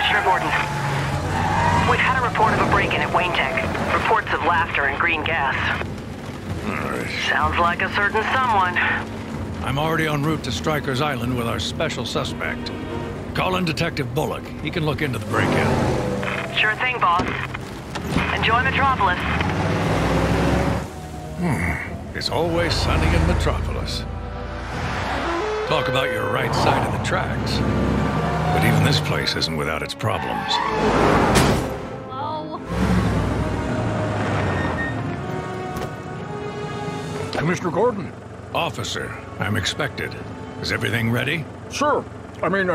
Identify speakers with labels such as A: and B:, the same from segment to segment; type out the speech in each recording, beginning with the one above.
A: Commissioner Gordon. We've had a report of a break-in at Wayne Tech. Reports of laughter and green gas. Sounds like a certain someone.
B: I'm already en route to Stryker's Island with our special suspect. Call in Detective Bullock. He can look into the break-in.
A: Sure thing, boss. Enjoy Metropolis.
B: It's always sunny in Metropolis. Talk about your right side of the tracks. But even this place isn't without its problems.
C: Oh.
D: Commissioner Gordon.
B: Officer, I'm expected. Is everything ready?
D: Sir. I mean,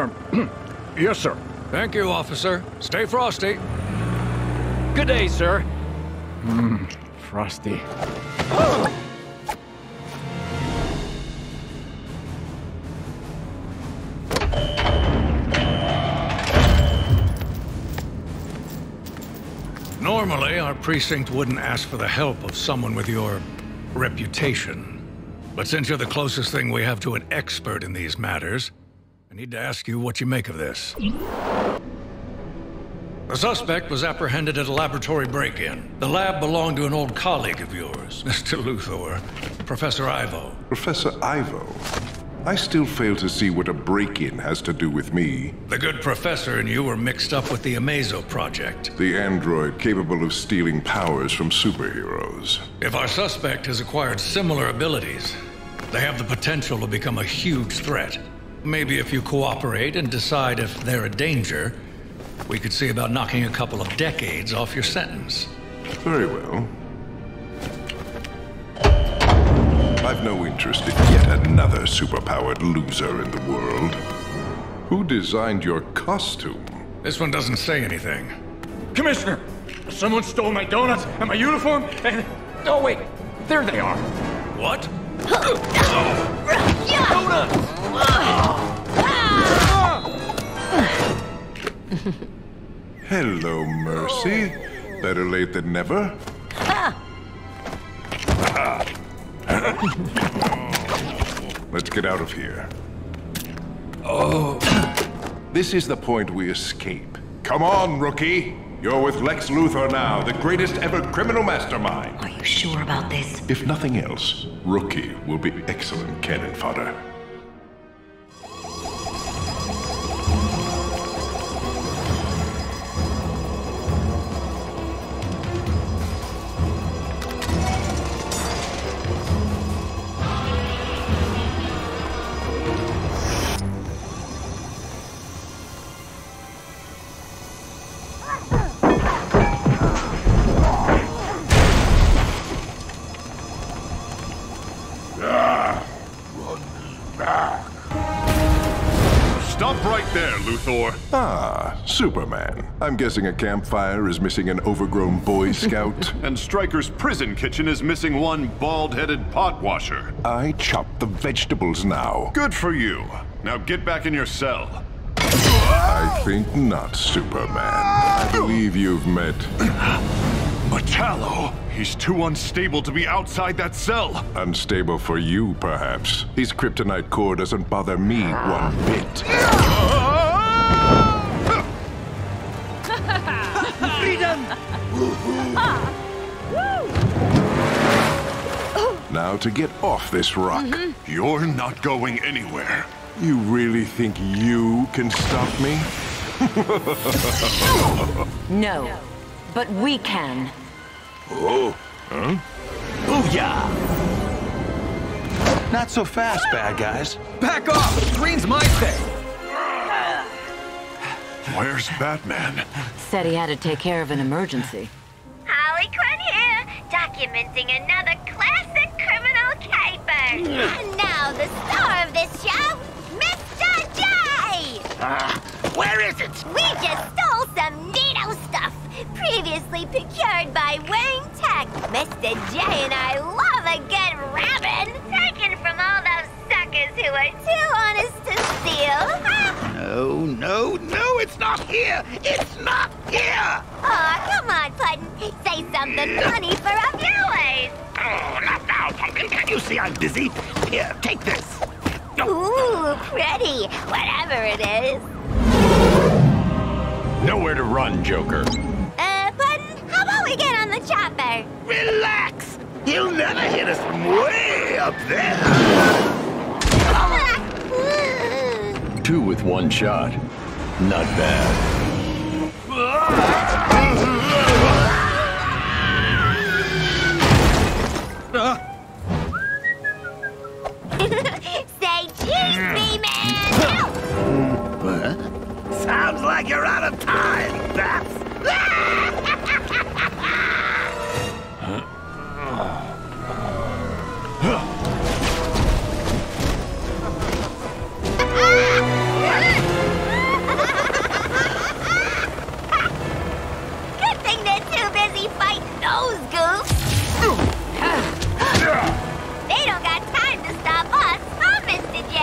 D: yes, sir.
B: Thank you, officer. Stay frosty.
D: Good day, sir. Frosty.
B: Normally, our precinct wouldn't ask for the help of someone with your reputation. But since you're the closest thing we have to an expert in these matters, I need to ask you what you make of this. The suspect was apprehended at a laboratory break-in. The lab belonged to an old colleague of yours, Mr. Luthor, Professor Ivo.
E: Professor Ivo? I still fail to see what a break-in has to do with me.
B: The good professor and you were mixed up with the Amazo project.
E: The android capable of stealing powers from superheroes.
B: If our suspect has acquired similar abilities, they have the potential to become a huge threat. Maybe if you cooperate and decide if they're a danger, we could see about knocking a couple of decades off your sentence.
E: Very well. I've no interest in yet another superpowered loser in the world. Who designed your costume?
B: This one doesn't say anything.
D: Commissioner! Someone stole my donuts and my uniform and... Oh, wait. There they are.
B: What?
D: Donuts!
E: Hello, Mercy. Better late than never. Let's get out of here.
B: Oh.
E: This is the point we escape. Come on, rookie. You're with Lex Luthor now, the greatest ever criminal mastermind.
F: Are you sure about this?
E: If nothing else, Rookie will be excellent cannon fodder. Ah, Superman. I'm guessing a campfire is missing an overgrown Boy Scout.
G: And Stryker's prison kitchen is missing one bald-headed pot washer.
E: I chop the vegetables now.
G: Good for you. Now get back in your cell.
E: I think not, Superman. I believe you've met...
G: Metallo! He's too unstable to be outside that cell.
E: Unstable for you, perhaps. His kryptonite core doesn't bother me one bit.
C: Freedom!
E: Now to get off this rock.
G: You're not going anywhere.
E: You really think you can stop me?
F: No, but we can.
E: Oh, huh?
H: Booyah! Not so fast, bad guys.
D: Back off! Green's my thing!
G: Where's Batman?
F: Said he had to take care of an emergency.
I: Harley Quinn here, documenting another classic criminal caper. And now the star of this show, Mr. J!
H: Where is it?
I: We just stole some neato stuff, previously procured by Wayne Tech. Mr. J and I love a good rabbit, taken from all those suckers who are too honest to steal.
H: No, it's not here! It's not here!
I: Aw, come on, Puddin'. Say something funny for our viewers.
H: Oh, not now, Pumpkin. Can't you see I'm busy? Here, take this.
I: Ooh, pretty. Whatever it is.
C: run, Joker.
I: Button, how about we get on the chopper?
H: Relax! He'll never hit us from way up there!
C: 2 with 1 shot. Not bad.
I: Say cheese, B-Man!
H: Sounds like you're out of time, Bats!
I: Good thing they're too busy fighting those goofs. They don't got time to stop us, huh, Mr. J?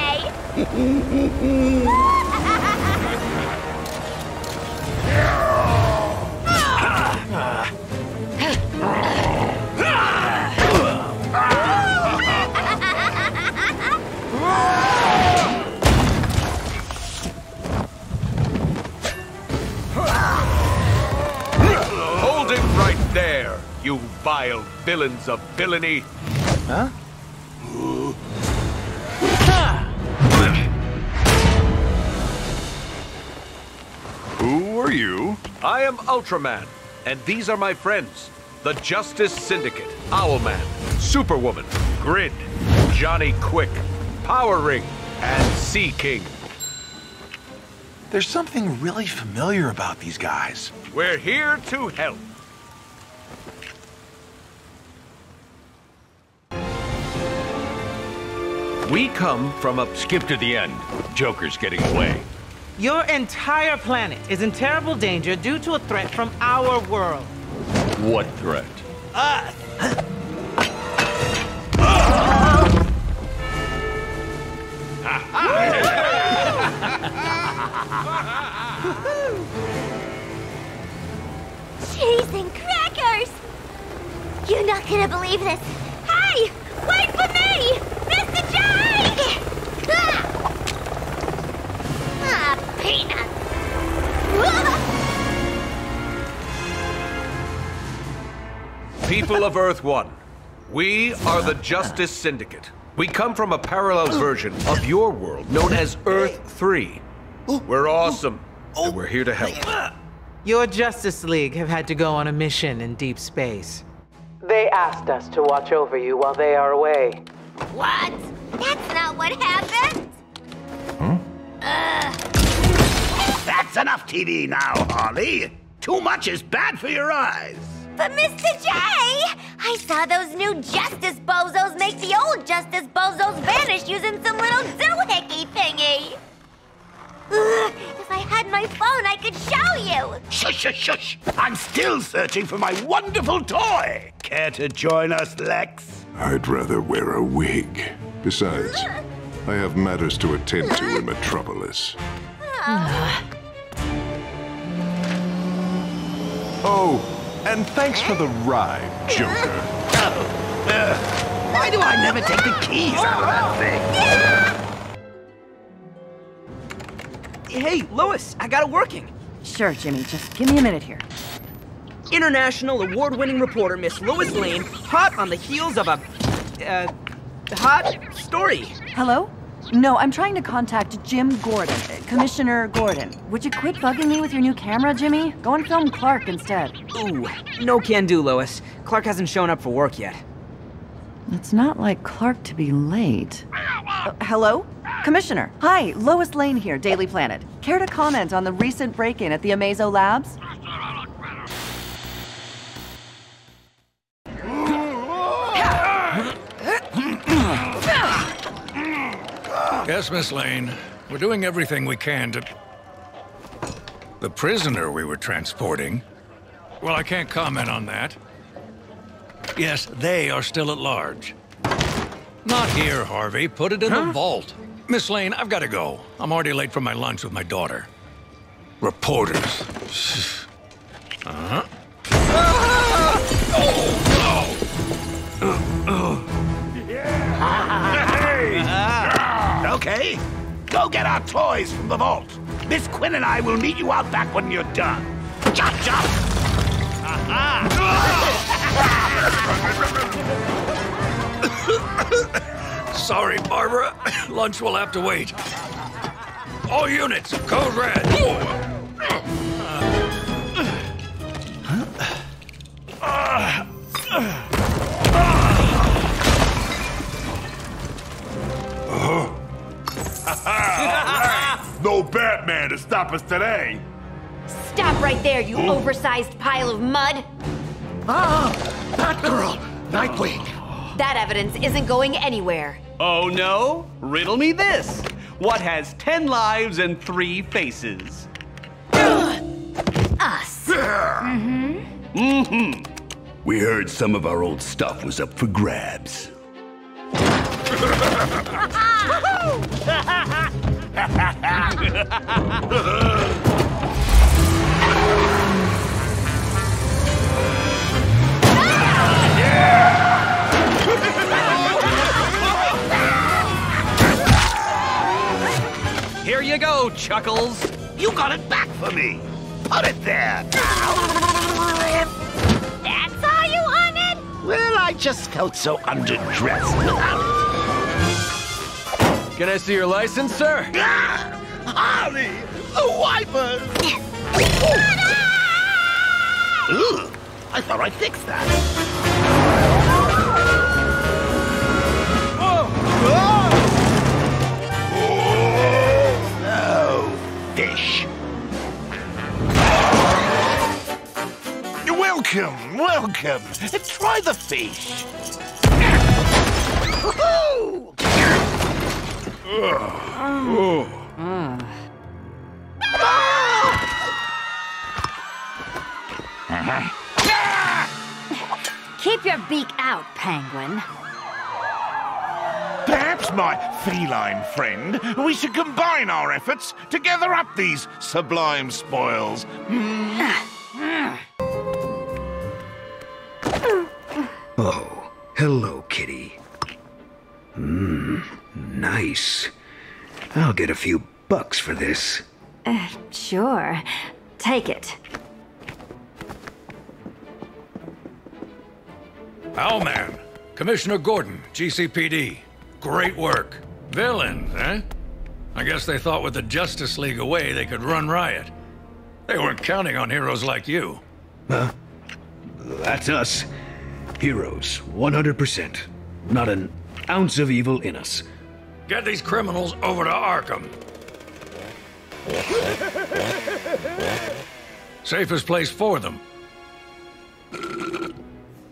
J: Hold it right there, you vile villains of villainy.
C: Huh?
E: Who are you?
J: I am Ultraman, and these are my friends. The Justice Syndicate, Owlman, Superwoman, Grid, Johnny Quick, Power Ring, and Sea King.
K: There's something really familiar about these guys.
J: We're here to help. We come from a...
C: Skip to the end. Joker's getting away.
L: Your entire planet is in terrible danger due to a threat from our world.
C: What threat?
L: Us!
I: Cheese and crackers! You're not gonna believe this. Hey! Wait for me! Mr. J! Peanuts!
J: People of Earth 1, we are the Justice Syndicate. We come from a parallel version of your world known as Earth 3. We're awesome, and we're here to help.
L: Your Justice League have had to go on a mission in deep space. They asked us to watch over you while they are away.
I: What? That's not what happened!
H: That's enough TV now, Harley. Too much is bad for your eyes.
I: But Mr. J, I saw those new Justice Bozos make the old Justice Bozos vanish using some little doohickey thingy. If I had my phone, I could show you.
H: Shush, shush, shush. I'm still searching for my wonderful toy. Care to join us, Lex?
E: I'd rather wear a wig. Besides, I have matters to attend to in Metropolis. Oh, and thanks for the ride, Joker.
H: Why do I never take the keys out of that thing?
M: Hey, Lois, I got it working.
N: Sure, Jimmy, just give me a minute here.
M: International award-winning reporter Miss Lois Lane, hot on the heels of a, hot story.
N: Hello? No, I'm trying to contact Jim Gordon, Commissioner Gordon. Would you quit bugging me with your new camera, Jimmy? Go and film Clark instead.
M: Ooh, no can do, Lois. Clark hasn't shown up for work yet.
N: It's not like Clark to be late. Hello? Commissioner. Hi, Lois Lane here, Daily Planet. Care to comment on the recent break-in at the Amazo Labs?
B: Yes, Miss Lane. We're doing everything we can to... The prisoner we were transporting? Well, I can't comment on that. Yes, they are still at large. Not here, Harvey. Put it in the vault. Miss Lane, I've got to go. I'm already late for my lunch with my daughter. Reporters.
H: Okay, go get our toys from the vault. Miss Quinn and I will meet you out back when you're done. Cha-cha!
B: Sorry, Barbara. Lunch will have to wait. All units, code red.
G: No Batman to stop us today.
I: Stop right there, you oversized pile of mud!
H: Batgirl! Nightwing!
I: That evidence isn't going anywhere.
O: Oh no? Riddle me this. What has 10 lives and 3 faces?
I: Us.
H: We heard some of our old stuff was up for grabs.
O: Here you go, Chuckles.
H: You got it back for me. Put it there.
I: That's all you wanted?
H: Well, I just felt so underdressed without it.
J: Can I see your license, sir?
H: Harley! The wipers! Ooh, I thought I fixed that. Oh, fish. Welcome, welcome. Try the fish.
I: Keep your beak out, Penguin.
H: Perhaps, my feline friend, we should combine our efforts to gather up these sublime spoils.
P: Oh, hello, kitty. Nice. I'll get a few bucks for this.
I: Sure. Take it.
B: Owlman, Commissioner Gordon, GCPD. Great work. Villains, eh? I guess they thought with the Justice League away they could run riot. They weren't counting on heroes like you.
P: That's us. Heroes, 100%. Not an ounce of evil in us.
B: Get these criminals over to Arkham. Safest place for them.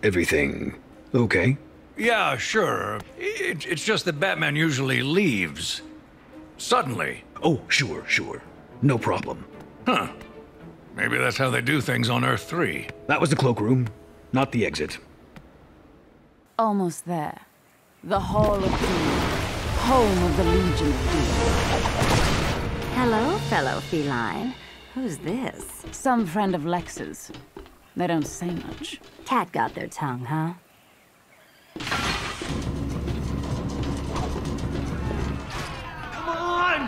P: Everything okay?
B: Yeah, sure. It's just that Batman usually leaves. Suddenly.
P: Oh, sure. No problem.
B: Huh. Maybe that's how they do things on Earth 3.
P: That was the cloakroom, not the exit.
Q: Almost there. The Hall of Doom. Home of the Legion of Doom.
F: Hello, fellow feline. Who's this?
Q: Some friend of Lex's. They don't say much.
F: Cat got their tongue, huh?
J: Come on!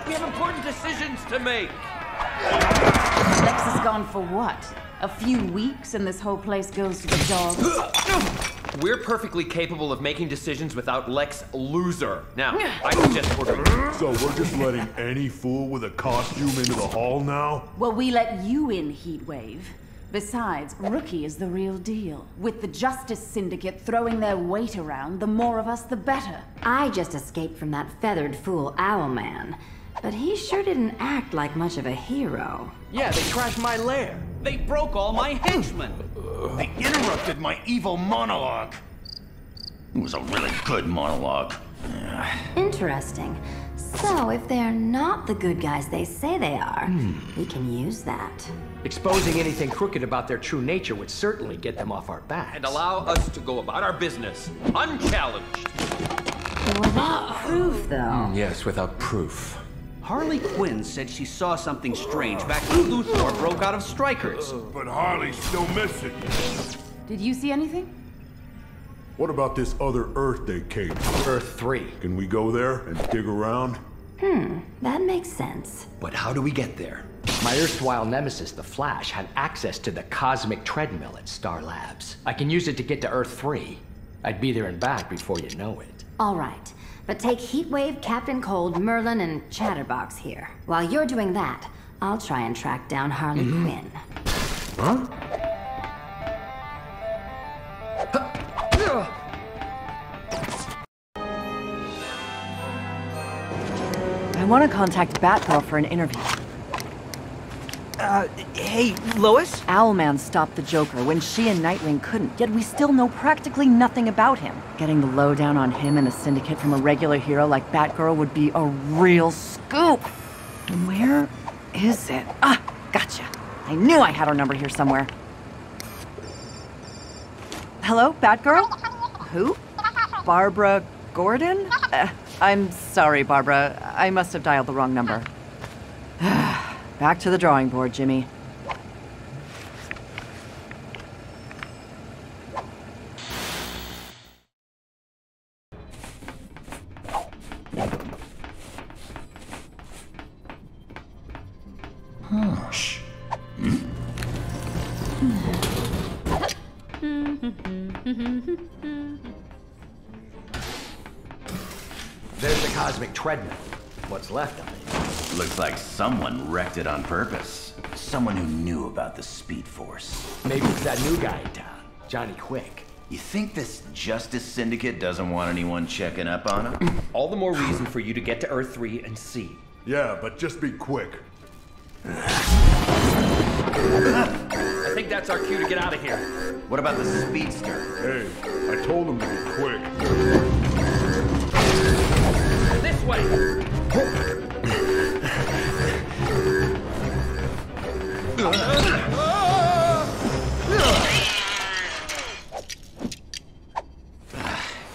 J: We have important decisions to make.
Q: Lex is gone for what? A few weeks and this whole place goes to the dogs?
J: We're perfectly capable of making decisions without Lex Loser. Now, I suggest ordering.
G: So we're just letting any fool with a costume into the hall now?
Q: Well, we let you in, Heatwave. Besides, Rookie is the real deal. With the Justice Syndicate throwing their weight around, the more of us, the better.
F: I just escaped from that feathered fool Owlman, but he sure didn't act like much of a hero.
O: Yeah, they trashed my lair. They broke all my henchmen.
H: They interrupted my evil monologue. It was a really good monologue.
F: Interesting. So, if they're not the good guys they say they are, we can use that.
J: Exposing anything crooked about their true nature would certainly get them off our backs. And allow us to go about our business, unchallenged.
F: Without proof, though.
J: Yes, without proof.
O: Harley Quinn said she saw something strange back when Luthor broke out of Strikers.
G: But Harley's still missing.
Q: Did you see anything?
G: What about this other Earth they came to?
J: Earth 3.
G: Can we go there and dig around?
F: That makes sense.
J: But how do we get there?
R: My erstwhile nemesis, the Flash, had access to the cosmic treadmill at Star Labs. I can use it to get to Earth 3. I'd be there and back before you know it.
F: All right, but take Heatwave, Captain Cold, Merlin, and Chatterbox here. While you're doing that, I'll try and track down Harley Quinn.
R: Huh?
N: I want to contact Batgirl for an interview.
M: Hey, Lois?
N: Owlman stopped the Joker when she and Nightwing couldn't, yet we still know practically nothing about him. Getting the lowdown on him and the Syndicate from a regular hero like Batgirl would be a real scoop. Where is it? Ah, gotcha. I knew I had her number here somewhere. Hello, Batgirl? Who? Barbara Gordon? I'm sorry, Barbara. I must have dialed the wrong number. Back to the drawing board, Jimmy.
K: Shh.
R: There's the cosmic treadmill. What's left of it?
S: Looks like someone wrecked it on purpose. Someone who knew about the Speed Force.
R: Maybe it's that new guy in town, Johnny Quick.
S: You think this Justice Syndicate doesn't want anyone checking up on him?
T: All the more reason for you to get to Earth 3 and see.
G: Yeah, but just be quick.
T: I think that's our cue to get out of here.
S: What about the Speedster?
G: Hey, I told him to be quick.
T: This way!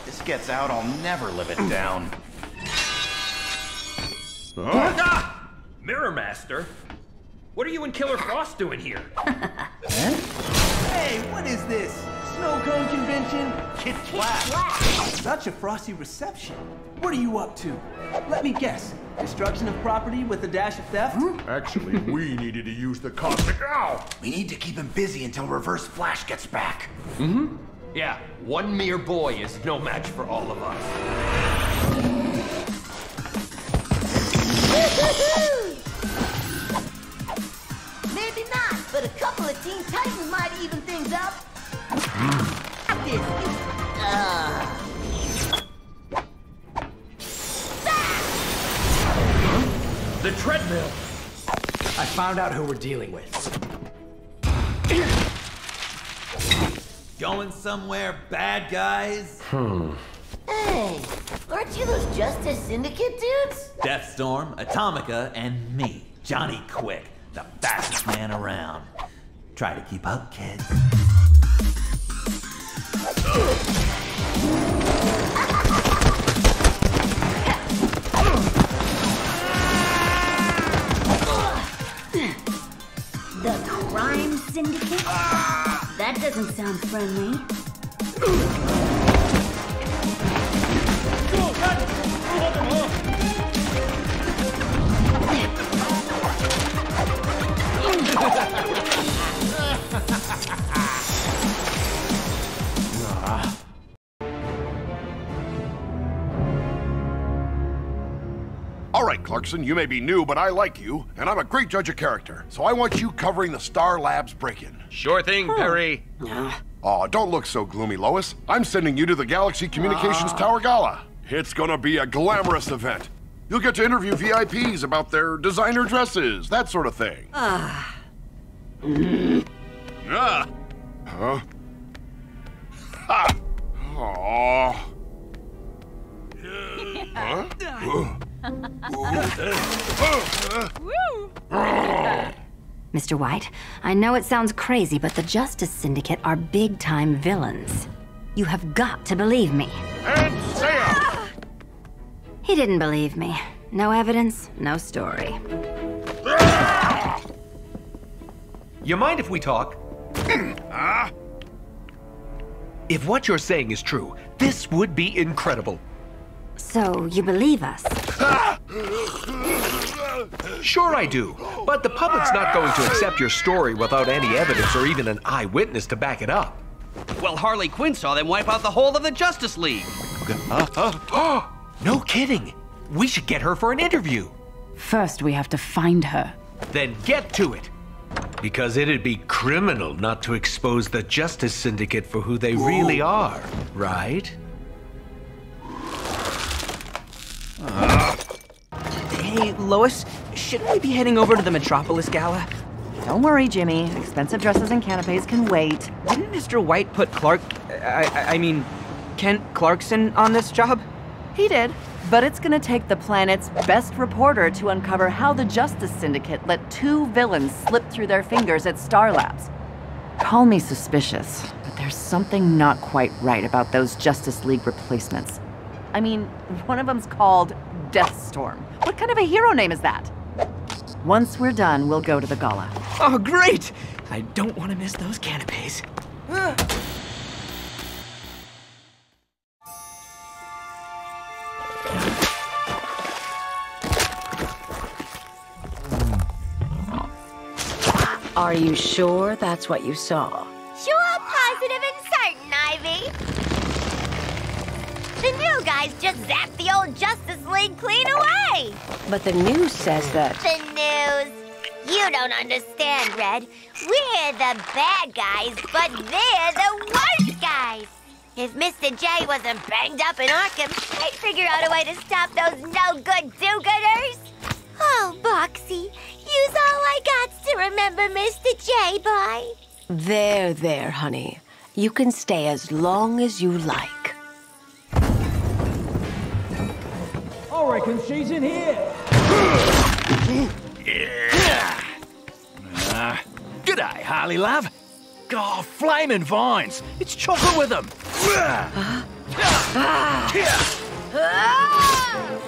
S: This gets out, I'll never live it down.
T: Ah! Mirror Master? What are you and Killer Frost doing here?
O: Hey, what is this? Snow cone convention?
S: Kid Flash!
O: Such a frosty reception. What are you up to? Let me guess. Destruction of property with a dash of theft?
G: Actually, we needed to use the cosmic owl.
S: We need to keep him busy until Reverse Flash gets back.
T: Mm-hmm. Yeah, one mere boy is no match for all of us.
I: Maybe not, but a couple of Teen Titans might even things up.
T: The treadmill!
R: I found out who we're dealing with.
U: Going somewhere, bad guys?
I: Hey, aren't you those Justice Syndicate dudes?
U: Deathstorm, Atomica, and me, Johnny Quick, the fastest man around. Try to keep up, kids.
I: The Crime Syndicate? That doesn't sound friendly.
G: All right, Clarkson, you may be new, but I like you, and I'm a great judge of character. So I want you covering the Star Labs break-in.
J: Sure thing, Perry.
G: Aw, don't look so gloomy, Lois. I'm sending you to the Galaxy Communications Tower Gala. It's gonna be a glamorous event. You'll get to interview VIPs about their designer dresses, that sort of thing. Huh? Ha! Aww.
F: Mr. White, I know it sounds crazy, but the Justice Syndicate are big-time villains. You have got to believe me.
G: And Sam!
F: He didn't believe me. No evidence, no story.
J: You mind if we talk? If what you're saying is true, this would be incredible.
F: So, you believe us?
J: Sure I do, but the public's not going to accept your story without any evidence or even an eyewitness to back it up.
A: Well, Harley Quinn saw them wipe out the whole of the Justice League.
J: No kidding. We should get her for an interview.
Q: First, we have to find her.
J: Then get to it. Because it'd be criminal not to expose the Justice Syndicate for who they really are, right?
M: Hey, Lois, shouldn't we be heading over to the Metropolis Gala?
N: Don't worry, Jimmy. Expensive dresses and canapes can wait.
M: Didn't Mr. White put Kent Clarkson on this job?
N: He did. But it's gonna take the planet's best reporter to uncover how the Justice Syndicate let 2 villains slip through their fingers at Star Labs. Call me suspicious, but there's something not quite right about those Justice League replacements. I mean, one of them's called Deathstorm. What kind of a hero name is that? Once we're done, we'll go to the gala.
M: Oh, great! I don't want to miss those canapes.
V: Are you sure that's what you saw?
I: Sure, positive, and certain, Ivy. The new guys just zapped the old Justice League clean away.
V: But the news says that...
I: The news? You don't understand, Red. We're the bad guys, but they're the worst guys. If Mr. J wasn't banged up in Arkham, I'd figure out a way to stop those no-good do-gooders. Oh, Boxy, use all I got to remember Mr. J by.
V: There, honey. You can stay as long as you like.
O: I reckon she's in here.
K: G'day, Harley love. Oh, flaming vines. It's chocolate with them.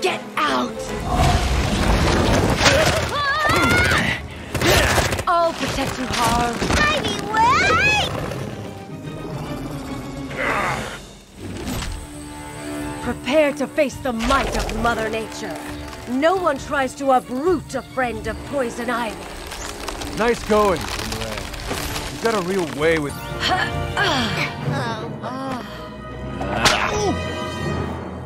V: Get out! I'll protect you, Harl.
I: Ivy, wait!
V: Prepare to face the might of Mother Nature. No one tries to uproot a friend of Poison Ivy.
D: Nice going, Red. You've got a real way with...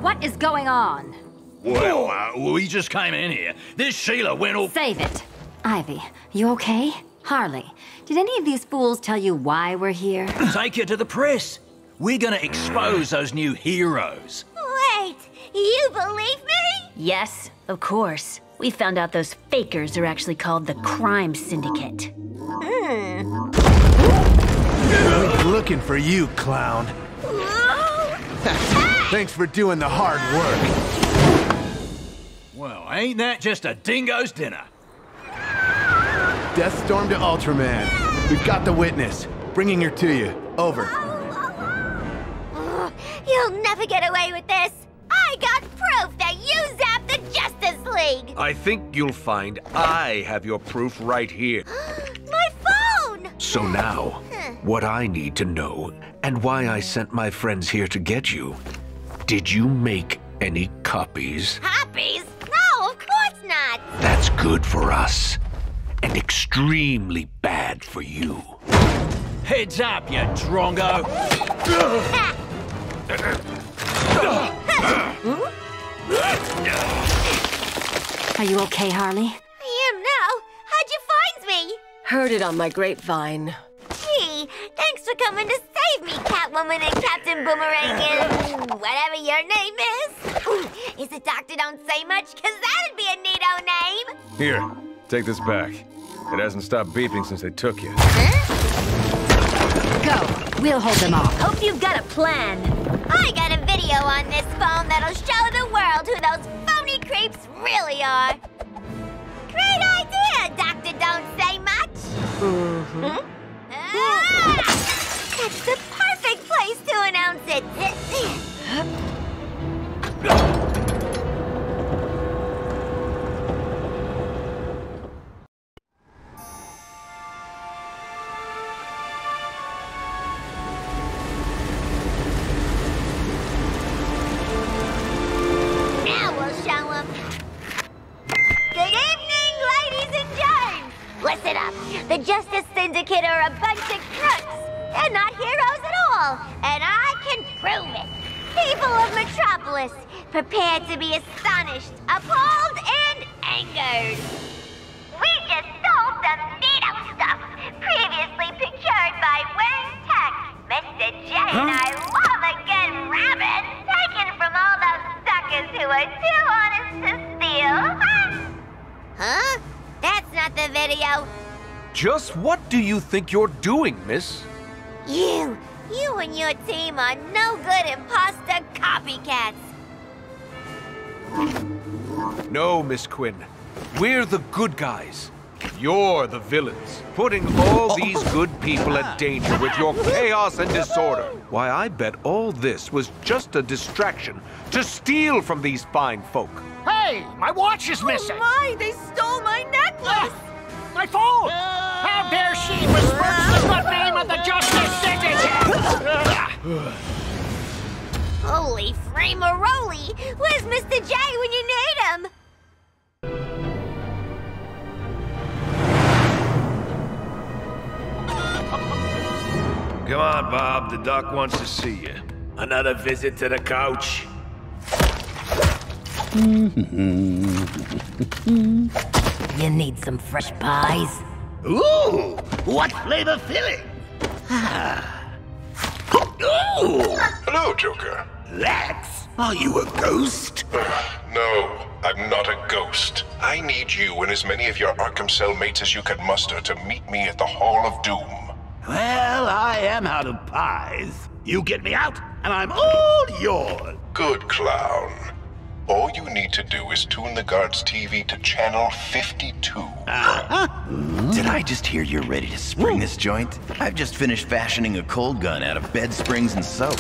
F: What is going on?
K: Well, we just came in here. This Sheila went all...
F: Save it. Ivy, you okay? Harley, did any of these fools tell you why we're here?
K: Take it to the press. We're gonna expose those new heroes.
I: Wait, you believe me?
W: Yes, of course. We found out those fakers are actually called the Crime Syndicate.
K: Looking for you, clown.
D: Thanks for doing the hard work.
K: Well, ain't that just a dingo's dinner?
D: Deathstorm to Ultraman. We've got the witness. Bringing her to you. Over.
I: You'll never get away with this. I got proof that you zapped the Justice League.
J: I think you'll find I have your proof right here.
I: My phone!
J: So now, what I need to know, and why I sent my friends here to get you. Did you make any copies?
I: Copies? No, of course not.
J: That's good for us. And extremely bad for you.
K: Heads up, you drongo!
F: Are you okay, Harley?
I: I am now. How'd you find me?
V: Heard it on my grapevine.
I: Gee, thanks for coming to save me, Catwoman and Captain Boomerang and whatever your name is. Is it Doctor Don't Say Much? Because that'd be a neato name.
D: Here, take this back. It hasn't stopped beeping since they took you.
F: Go. We'll hold them off.
W: Hope you've got a plan.
I: I got a video on this phone that'll show the world who those phony creeps really are. Great idea, Doctor Don't Say Much. That's the perfect place to announce it. Now we'll show 'em. Good evening! The Justice Syndicate are a bunch of crooks. They're not heroes at all, and I can prove it. People of Metropolis, prepare to be astonished, appalled, and angered. We just stole some neato stuff, previously procured by Wayne Tech. Mr. J and I love a good rabbit, taken from all those suckers who are too honest to steal. Huh? That's not the video.
J: Just what do you think you're doing, miss?
I: You and your team are no good imposter copycats.
J: No, Miss Quinn. We're the good guys. You're the villains, putting all these good people at danger with your chaos and disorder. Why, I bet all this was just a distraction to steal from these fine folk.
K: Hey, my watch is missing.
I: Oh my, they stole my necklace.
K: My phone! How dare she besmirch the good name of the Justice Syndicate!
I: Holy framaroli! Where's Mr. J when you need him?
C: Come on, Bob. The doc wants to see you.
K: Another visit to the couch?
V: You need some fresh pies?
K: Ooh! What flavor filling? Ooh!
E: Hello, Joker.
K: Lex, are you a ghost?
E: No, I'm not a ghost. I need you and as many of your Arkham cellmates as you can muster to meet me at the Hall of Doom.
K: Well, I am out of pies. You get me out, and I'm all yours.
E: Good clown. All you need to do is tune the guard's TV to channel 52.
S: Did I just hear you're ready to spring this joint? I've just finished fashioning a cold gun out of bed springs and soap.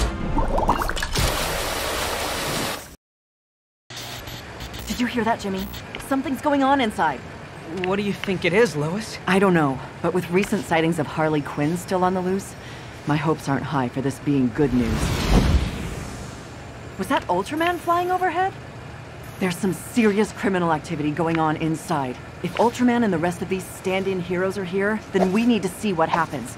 N: Did you hear that, Jimmy? Something's going on inside.
M: What do you think it is, Lois?
N: I don't know, but with recent sightings of Harley Quinn still on the loose, my hopes aren't high for this being good news. Was that Ultraman flying overhead? There's some serious criminal activity going on inside. If Ultraman and the rest of these stand-in heroes are here, then we need to see what happens.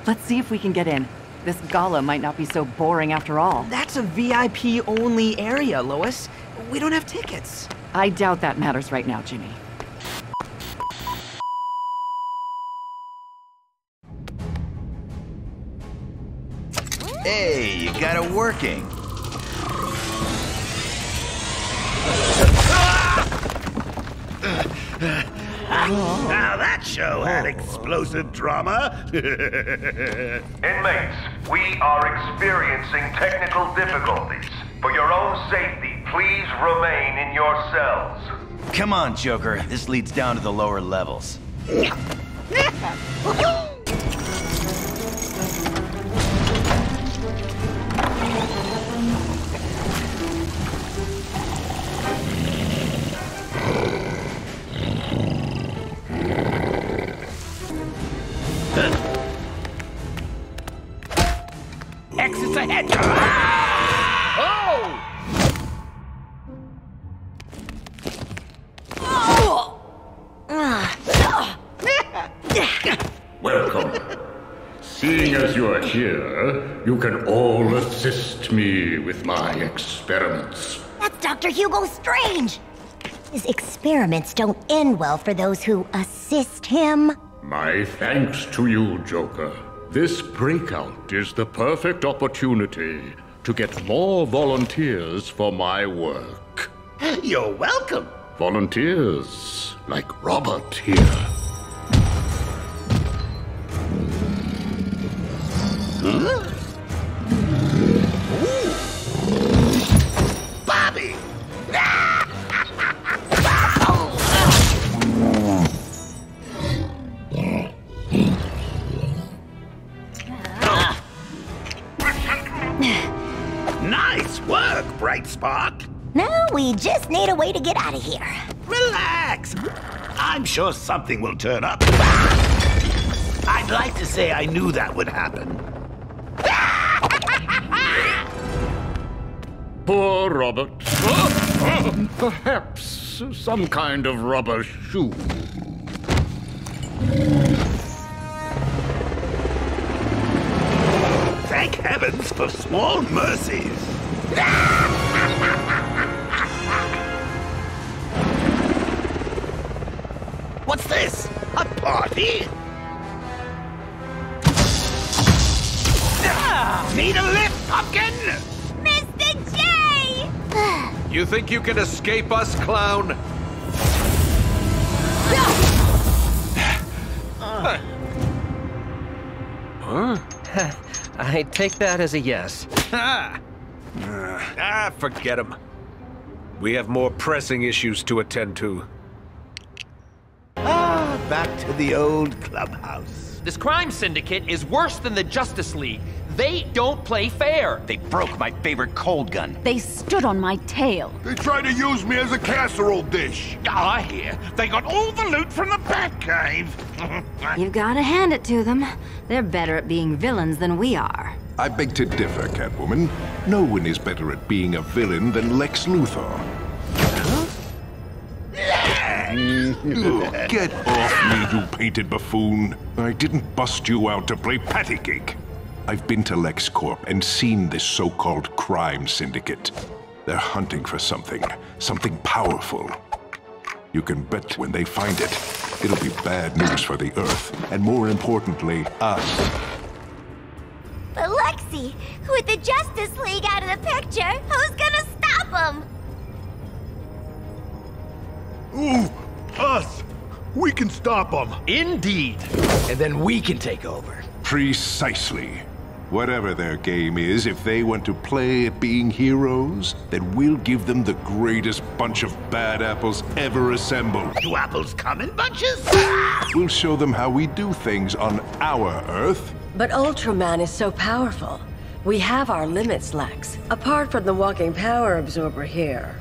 N: Let's see if we can get in. This gala might not be so boring after all.
M: That's a VIP-only area, Lois. We don't have tickets.
N: I doubt that matters right now, Jimmy.
S: Hey, you got it working.
K: Now that show had explosive drama.
C: Inmates, we are experiencing technical difficulties. For your own safety, please remain in your cells.
S: Come on, Joker. This leads down to the lower levels.
K: Exits ahead!
D: Welcome. Seeing as you are here, you can all assist me with my experiments.
V: That's Dr. Hugo Strange! His experiments don't end well for those who assist him.
D: My thanks to you, Joker. This breakout is the perfect opportunity to get more volunteers for my work.
K: You're welcome.
D: Volunteers like Robert here.
K: Huh? Bobby! Nice work, Bright Spark.
V: Now we just need a way to get out of here.
K: Relax. I'm sure something will turn up. I'd like to say I knew that would happen.
D: Poor Robert. Perhaps some kind of rubber shoe.
K: for small mercies. What's this? A party? Need a lift, pumpkin?
I: Mr. J!
J: You think you can escape us, clown?
B: Huh? I take that as a yes.
J: Forget him. We have more pressing issues to attend to.
K: Back to the old clubhouse.
T: This crime syndicate is worse than the Justice League. They don't play fair.
S: They broke my favorite cold gun.
Q: They stood on my tail.
G: They tried to use me as a casserole dish.
H: I hear they got all the loot from the Batcave.
F: You've got to hand it to them. They're better at being villains than we are.
E: I beg to differ, Catwoman. No one is better at being a villain than Lex Luthor. Get off me, you painted buffoon. I didn't bust you out to play patty cake. I've been to LexCorp and seen this so-called crime syndicate. They're hunting for something powerful. You can bet when they find it, it'll be bad news for the Earth, and more importantly, us.
I: But Lexi, with the Justice League out of the picture, who's gonna stop them?
L: Ooh, us! We can stop them!
K: Indeed! And then we can take over.
E: Precisely. Whatever their game is, if they want to play at being heroes, then we'll give them the greatest bunch of bad apples ever assembled.
K: Do apples come in bunches?
E: We'll show them how we do things on our Earth.
V: But Ultraman is so powerful. We have our limits, Lex. Apart from the walking power absorber here.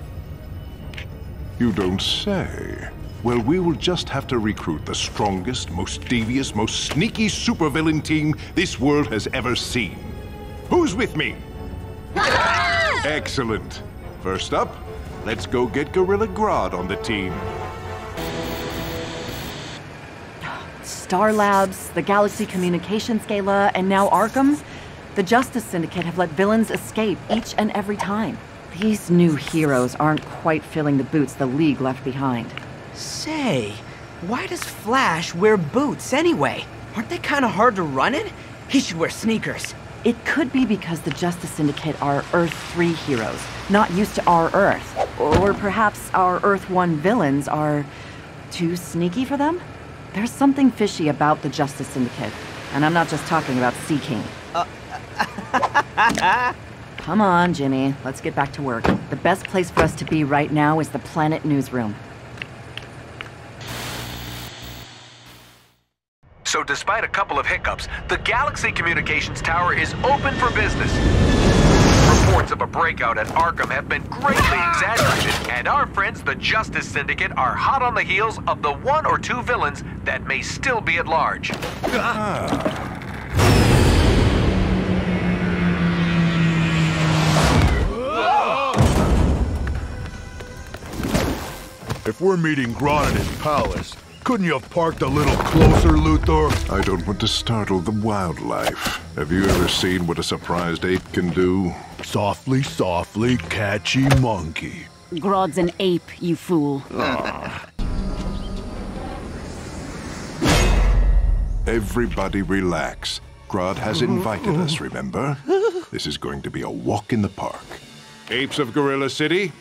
E: You don't say. Well, we will just have to recruit the strongest, most devious, most sneaky supervillain team this world has ever seen. Who's with me? Excellent. First up, let's go get Gorilla Grodd on the team.
N: Star Labs, the Galaxy Communications Gala, and now Arkham? The Justice Syndicate have let villains escape each and every time. These new heroes aren't quite filling the boots the League left behind.
M: Say, why does Flash wear boots anyway? Aren't they kind of hard to run in? He should wear sneakers.
N: It could be because the Justice Syndicate are Earth 3 heroes, not used to our Earth. Or perhaps our Earth 1 villains are too sneaky for them? There's something fishy about the Justice Syndicate. And I'm not just talking about Sea King. Come on, Jimmy. Let's get back to work. The best place for us to be right now is the Planet Newsroom.
J: So despite a couple of hiccups, the Galaxy Communications Tower is open for business. Reports of a breakout at Arkham have been greatly exaggerated, and our friends the Justice Syndicate are hot on the heels of the one or two villains that may still be at large.
L: If we're meeting Grodd at his palace, couldn't you have parked a little closer, Luthor?
E: I don't want to startle the wildlife. Have you ever seen what a surprised ape can do?
L: Softly, softly, catchy monkey.
Q: Grodd's an ape, you fool.
E: Everybody relax. Grodd has invited us, remember? This is going to be a walk in the park. Apes of Gorilla City,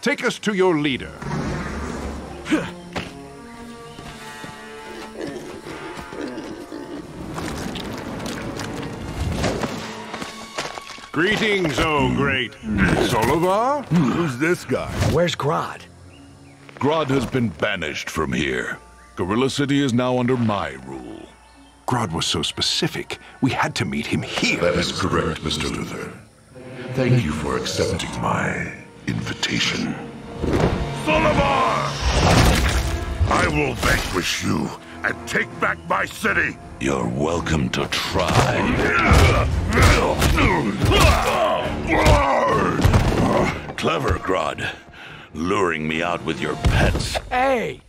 E: take us to your leader. Greetings, oh great Solivar?
L: Who's this guy?
K: Where's Grodd?
L: Grodd has been banished from here. Gorilla City is now under my rule.
E: Grodd was so specific, we had to meet him here.
P: That is correct, Mr. Luthor. Thank you for accepting my invitation.
L: Solivar! I will vanquish you and take back my city!
P: You're welcome to try. Clever, Grodd. Luring me out with your pets.
M: Hey!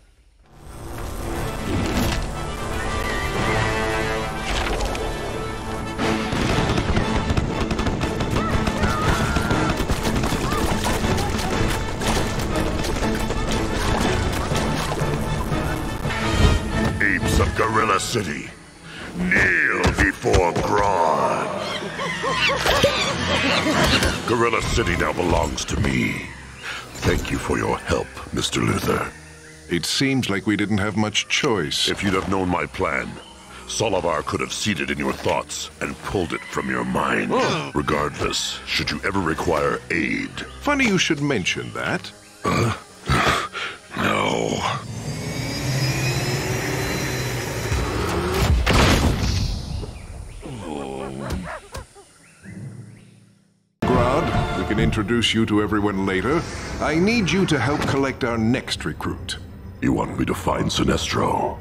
L: Gorilla City. Kneel before Grodd. Gorilla City now belongs to me. Thank you for your help, Mr. Luther.
E: It seems like we didn't have much choice.
L: If you'd have known my plan, Solovar could have seeded in your thoughts and pulled it from your mind. Regardless, should you ever require aid.
E: Funny you should mention that.
L: No.
E: Grodd, we can introduce you to everyone later. I need you to help collect our next recruit.
L: You want me to find Sinestro?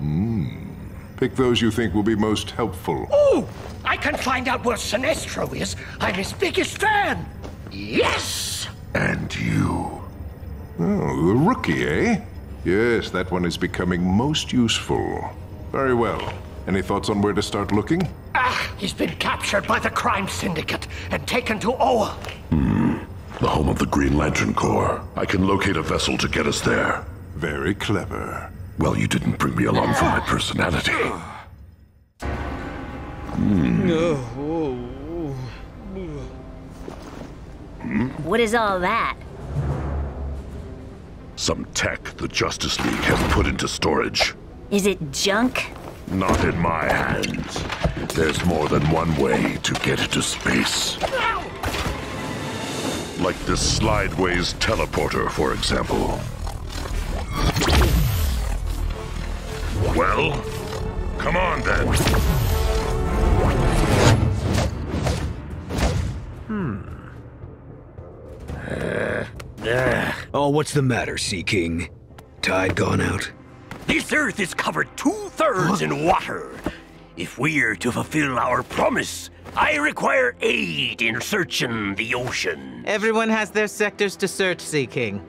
E: Pick those you think will be most helpful.
A: Oh! I can find out where Sinestro is. I'm his biggest fan. Yes!
L: And you.
E: Oh, the rookie, eh? Yes, that one is becoming most useful. Very well. Any thoughts on where to start looking?
A: He's been captured by the crime syndicate and taken to Oa.
L: The home of the Green Lantern Corps. I can locate a vessel to get us there.
E: Very clever.
L: Well, you didn't bring me along for my personality.
W: What is all that?
L: Some tech the Justice League has put into storage.
W: Is it junk?
L: Not in my hands. There's more than one way to get it to space. Like this slideways teleporter, for example. Well, come on then.
R: Oh, what's the matter, Sea King? Tide gone out?
A: This Earth is covered 2/3 in water. If we're to fulfill our promise, I require aid in searching the ocean.
M: Everyone has their sectors to search, Sea King.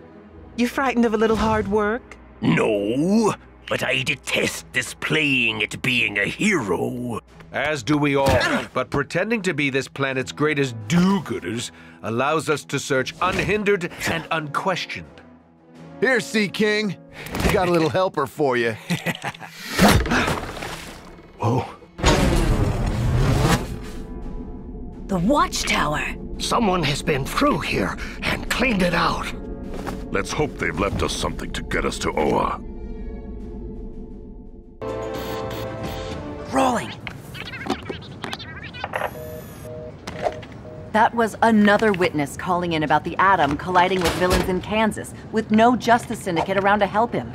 M: You frightened of a little hard work?
A: No, but I detest this playing at being a hero.
J: As do we all, but pretending to be this planet's greatest do-gooders allows us to search unhindered and unquestioned.
U: Here, Sea King. Got a little helper for you.
A: Whoa.
W: The watchtower.
A: Someone has been through here and cleaned it out.
L: Let's hope they've left us something to get us to Oa.
W: Rolling.
N: That was another witness calling in about the Atom colliding with villains in Kansas, with no Justice Syndicate around to help him.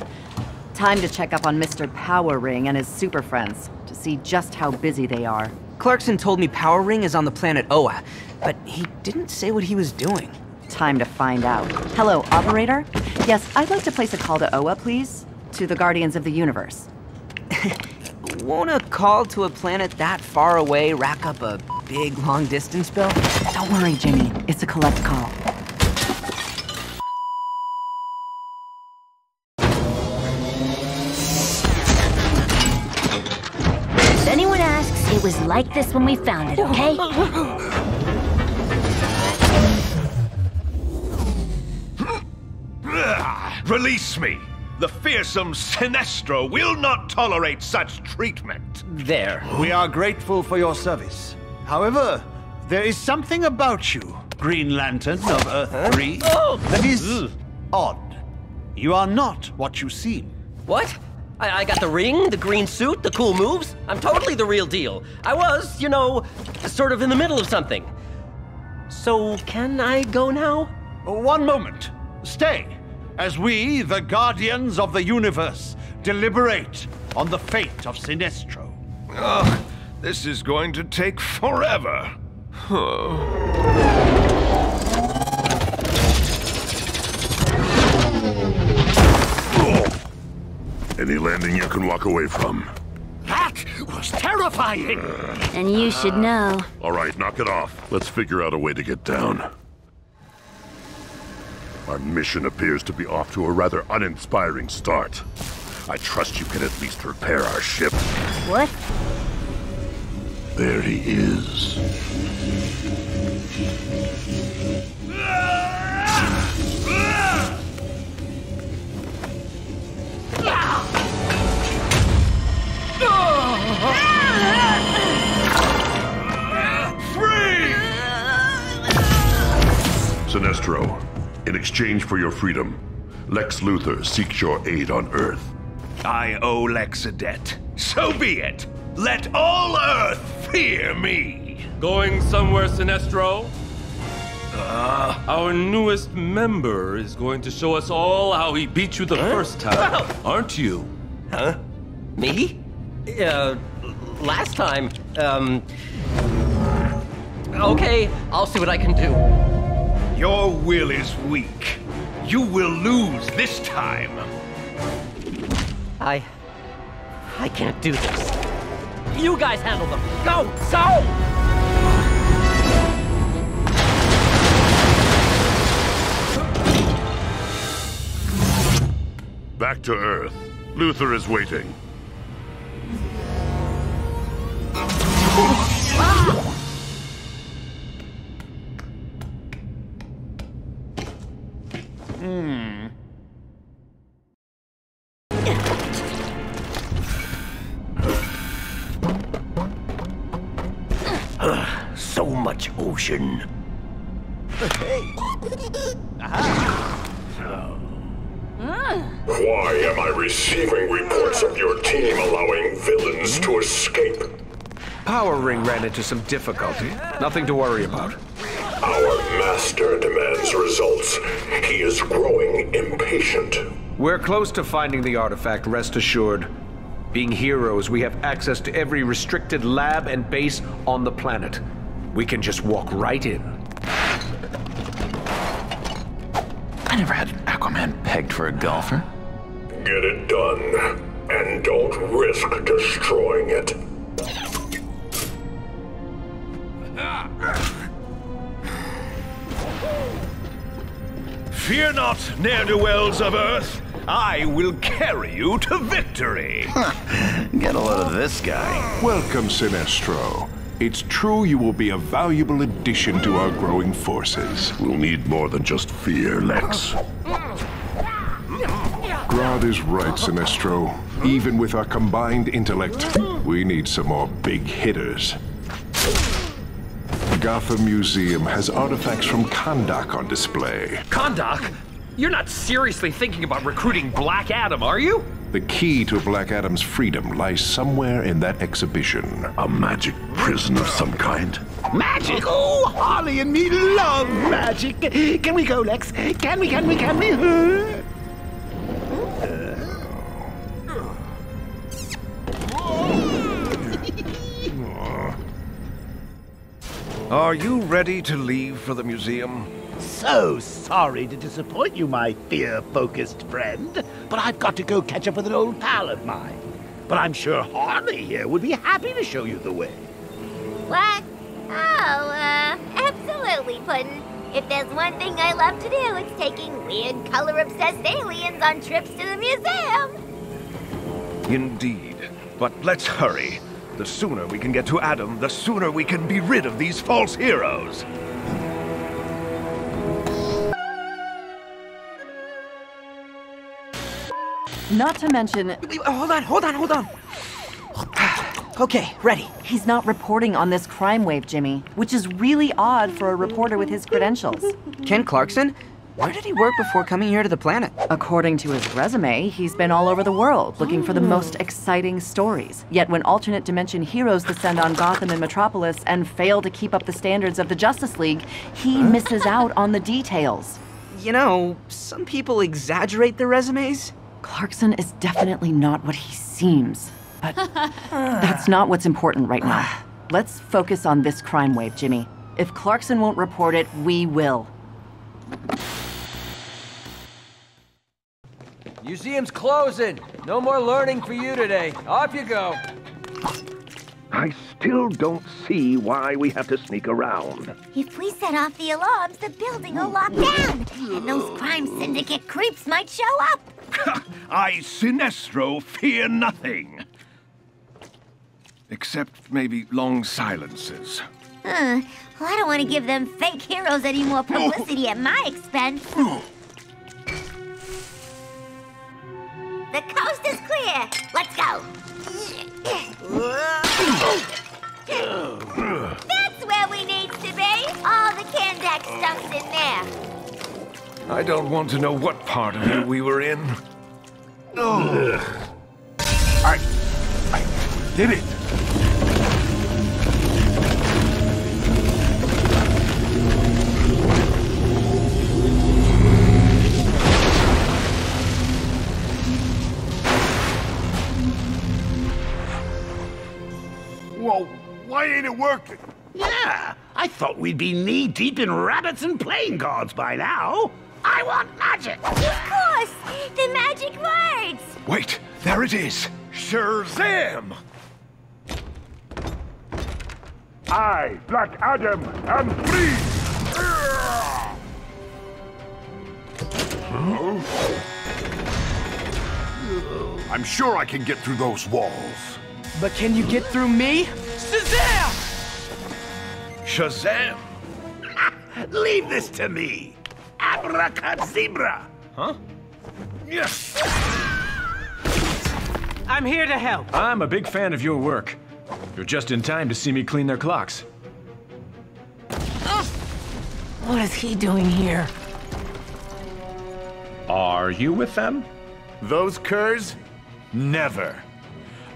N: Time to check up on Mr. Power Ring and his super friends, to see just how busy they are.
M: Clarkson told me Power Ring is on the planet Oa, but he didn't say what he was doing.
N: Time to find out. Hello, operator? Yes, I'd like to place a call to Oa, please. To the Guardians of the Universe.
M: Won't a call to a planet that far away rack up a big long-distance bill?
N: Don't worry, Jimmy. It's a collect call.
W: If anyone asks, it was like this when we found it, okay?
H: Release me! The fearsome Sinestro will not tolerate such treatment.
K: There. We are grateful for your service. However, there is something about you, Green Lantern of Earth 3, that is odd. You are not what you seem.
B: What? I got the ring, the green suit, the cool moves. I'm totally the real deal. I was, you know, sort of in the middle of something. So, can I go now?
K: One moment. Stay, as we, the Guardians of the Universe, deliberate on the fate of Sinestro.
H: Oh, this is going to take forever.
L: Any landing you can walk away from.
A: That was terrifying!
W: And you should know.
L: All right, knock it off. Let's figure out a way to get down. Our mission appears to be off to a rather uninspiring start. I trust you can at least repair our ship.
W: What?
L: There he is. Sinestro, in exchange for your freedom, Lex Luthor seeks your aid on Earth.
H: I owe Lex a debt. So be it. Let all Earth fear me.
C: Going somewhere, Sinestro? Our newest member is going to show us all how he beat you the first time. Aren't you?
B: Huh? Me? Last time, okay, I'll see what I can do.
H: Your will is weak. You will lose this time.
B: I can't do this. You guys handle them. Go! Go!
L: Back to Earth. Luthor is waiting.
A: So much ocean.
P: Why am I receiving reports of your team allowing villains to escape?
J: Power Ring ran into some difficulty. Nothing to worry about.
P: Our master demands results. He is growing impatient.
J: We're close to finding the artifact, rest assured. Being heroes, we have access to every restricted lab and base on the planet. We can just walk right in.
S: I never had Aquaman pegged for a golfer.
P: Get it done, and don't risk destroying it.
H: Fear not, ne'er-do-wells of Earth. I will carry you to victory.
S: Get a load of this guy.
E: Welcome, Sinestro. It's true you will be a valuable addition to our growing forces.
L: We'll need more than just fear, Lex.
E: Grodd is right, Sinestro. Even with our combined intellect, we need some more big hitters. Gotham Museum has artifacts from Kahndaq on display.
T: Kahndaq? You're not seriously thinking about recruiting Black Adam, are you?
E: The key to Black Adam's freedom lies somewhere in that exhibition.
L: A magic prison of some kind?
D: Magic? Oh, Harley and me love magic. Can we go, Lex? Can we?
H: Are you ready to leave for the museum?
D: So sorry to disappoint you, my fear-focused friend, but I've got to go catch up with an old pal of mine. But I'm sure Harley here would be happy to show you the way.
I: What? Oh, absolutely, Puddin'. If there's one thing I love to do, it's taking weird, color-obsessed aliens on trips to the museum.
H: Indeed. But let's hurry. The sooner we can get to Adam, the sooner we can be rid of these false heroes.
N: Not to mention...
M: Hold on. Okay, ready.
N: He's not reporting on this crime wave, Jimmy, which is really odd for a reporter with his credentials.
M: Ken Clarkson? Where did he work before coming here to the planet?
N: According to his resume, he's been all over the world looking for the most exciting stories. Yet when alternate dimension heroes descend on Gotham and Metropolis and fail to keep up the standards of the Justice League, he misses out on the details.
M: You know, some people exaggerate their resumes.
N: Clarkson is definitely not what he seems. But that's not what's important right now. Let's focus on this crime wave, Jimmy. If Clarkson won't report it, we will.
O: Museum's closing. No more learning for you today. Off you go.
H: I still don't see why we have to sneak around.
I: If we set off the alarms, the building will lock down, and those crime syndicate creeps might show up.
H: I, Sinestro, fear nothing. Except maybe long silences.
I: Well, I don't want to give them fake heroes any more publicity at my expense. The coast is clear. Let's go. That's where we need to be. All the Cageccc stuff's in there.
H: I don't want to know what part of you we were in. Oh.
E: I did it!
D: Whoa, why ain't it working? Yeah, I thought we'd be knee-deep in rabbits and playing cards by now. I want magic!
I: Of course! The magic words!
H: Wait, there it is! Shazam!
E: I, Black Adam, am free! I'm sure I can get through those walls.
O: But can you get through me?
H: Shazam! Shazam!
D: Leave this to me. Abracadabra.
H: Huh? Yes!
O: I'm here to help.
F: I'm a big fan of your work. You're just in time to see me clean their clocks.
O: What is he doing here?
F: Are you with them?
U: Those curs? Never.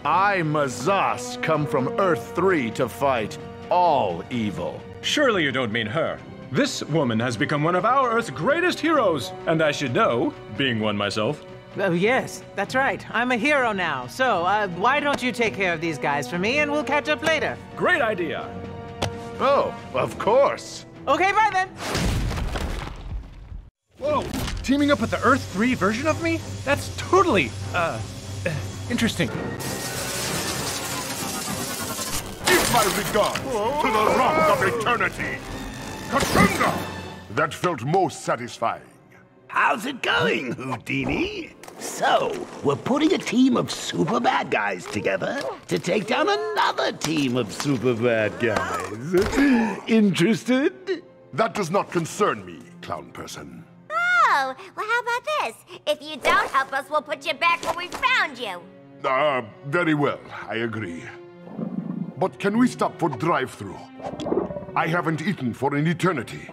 U: I, Mazas, come from Earth 3 to fight all evil.
F: Surely you don't mean her. This woman has become one of our Earth's greatest heroes, and I should know, being one myself.
O: Oh, yes, that's right. I'm a hero now. So, why don't you take care of these guys for me and we'll catch up later?
F: Great idea.
U: Oh, of course.
O: Okay, bye then.
F: Whoa, teaming up with the Earth 3 version of me? That's totally, interesting.
E: Give my regard to the Rock of Eternity! Cassandra! That felt most satisfying.
D: How's it going, Houdini? So, we're putting a team of super bad guys together to take down another team of super bad guys. Interested?
E: That does not concern me, clown person.
I: Oh, well, how about this? If you don't help us, we'll put you back where we found you.
E: Very well, I agree. But can we stop for drive-thru? I haven't eaten for an eternity.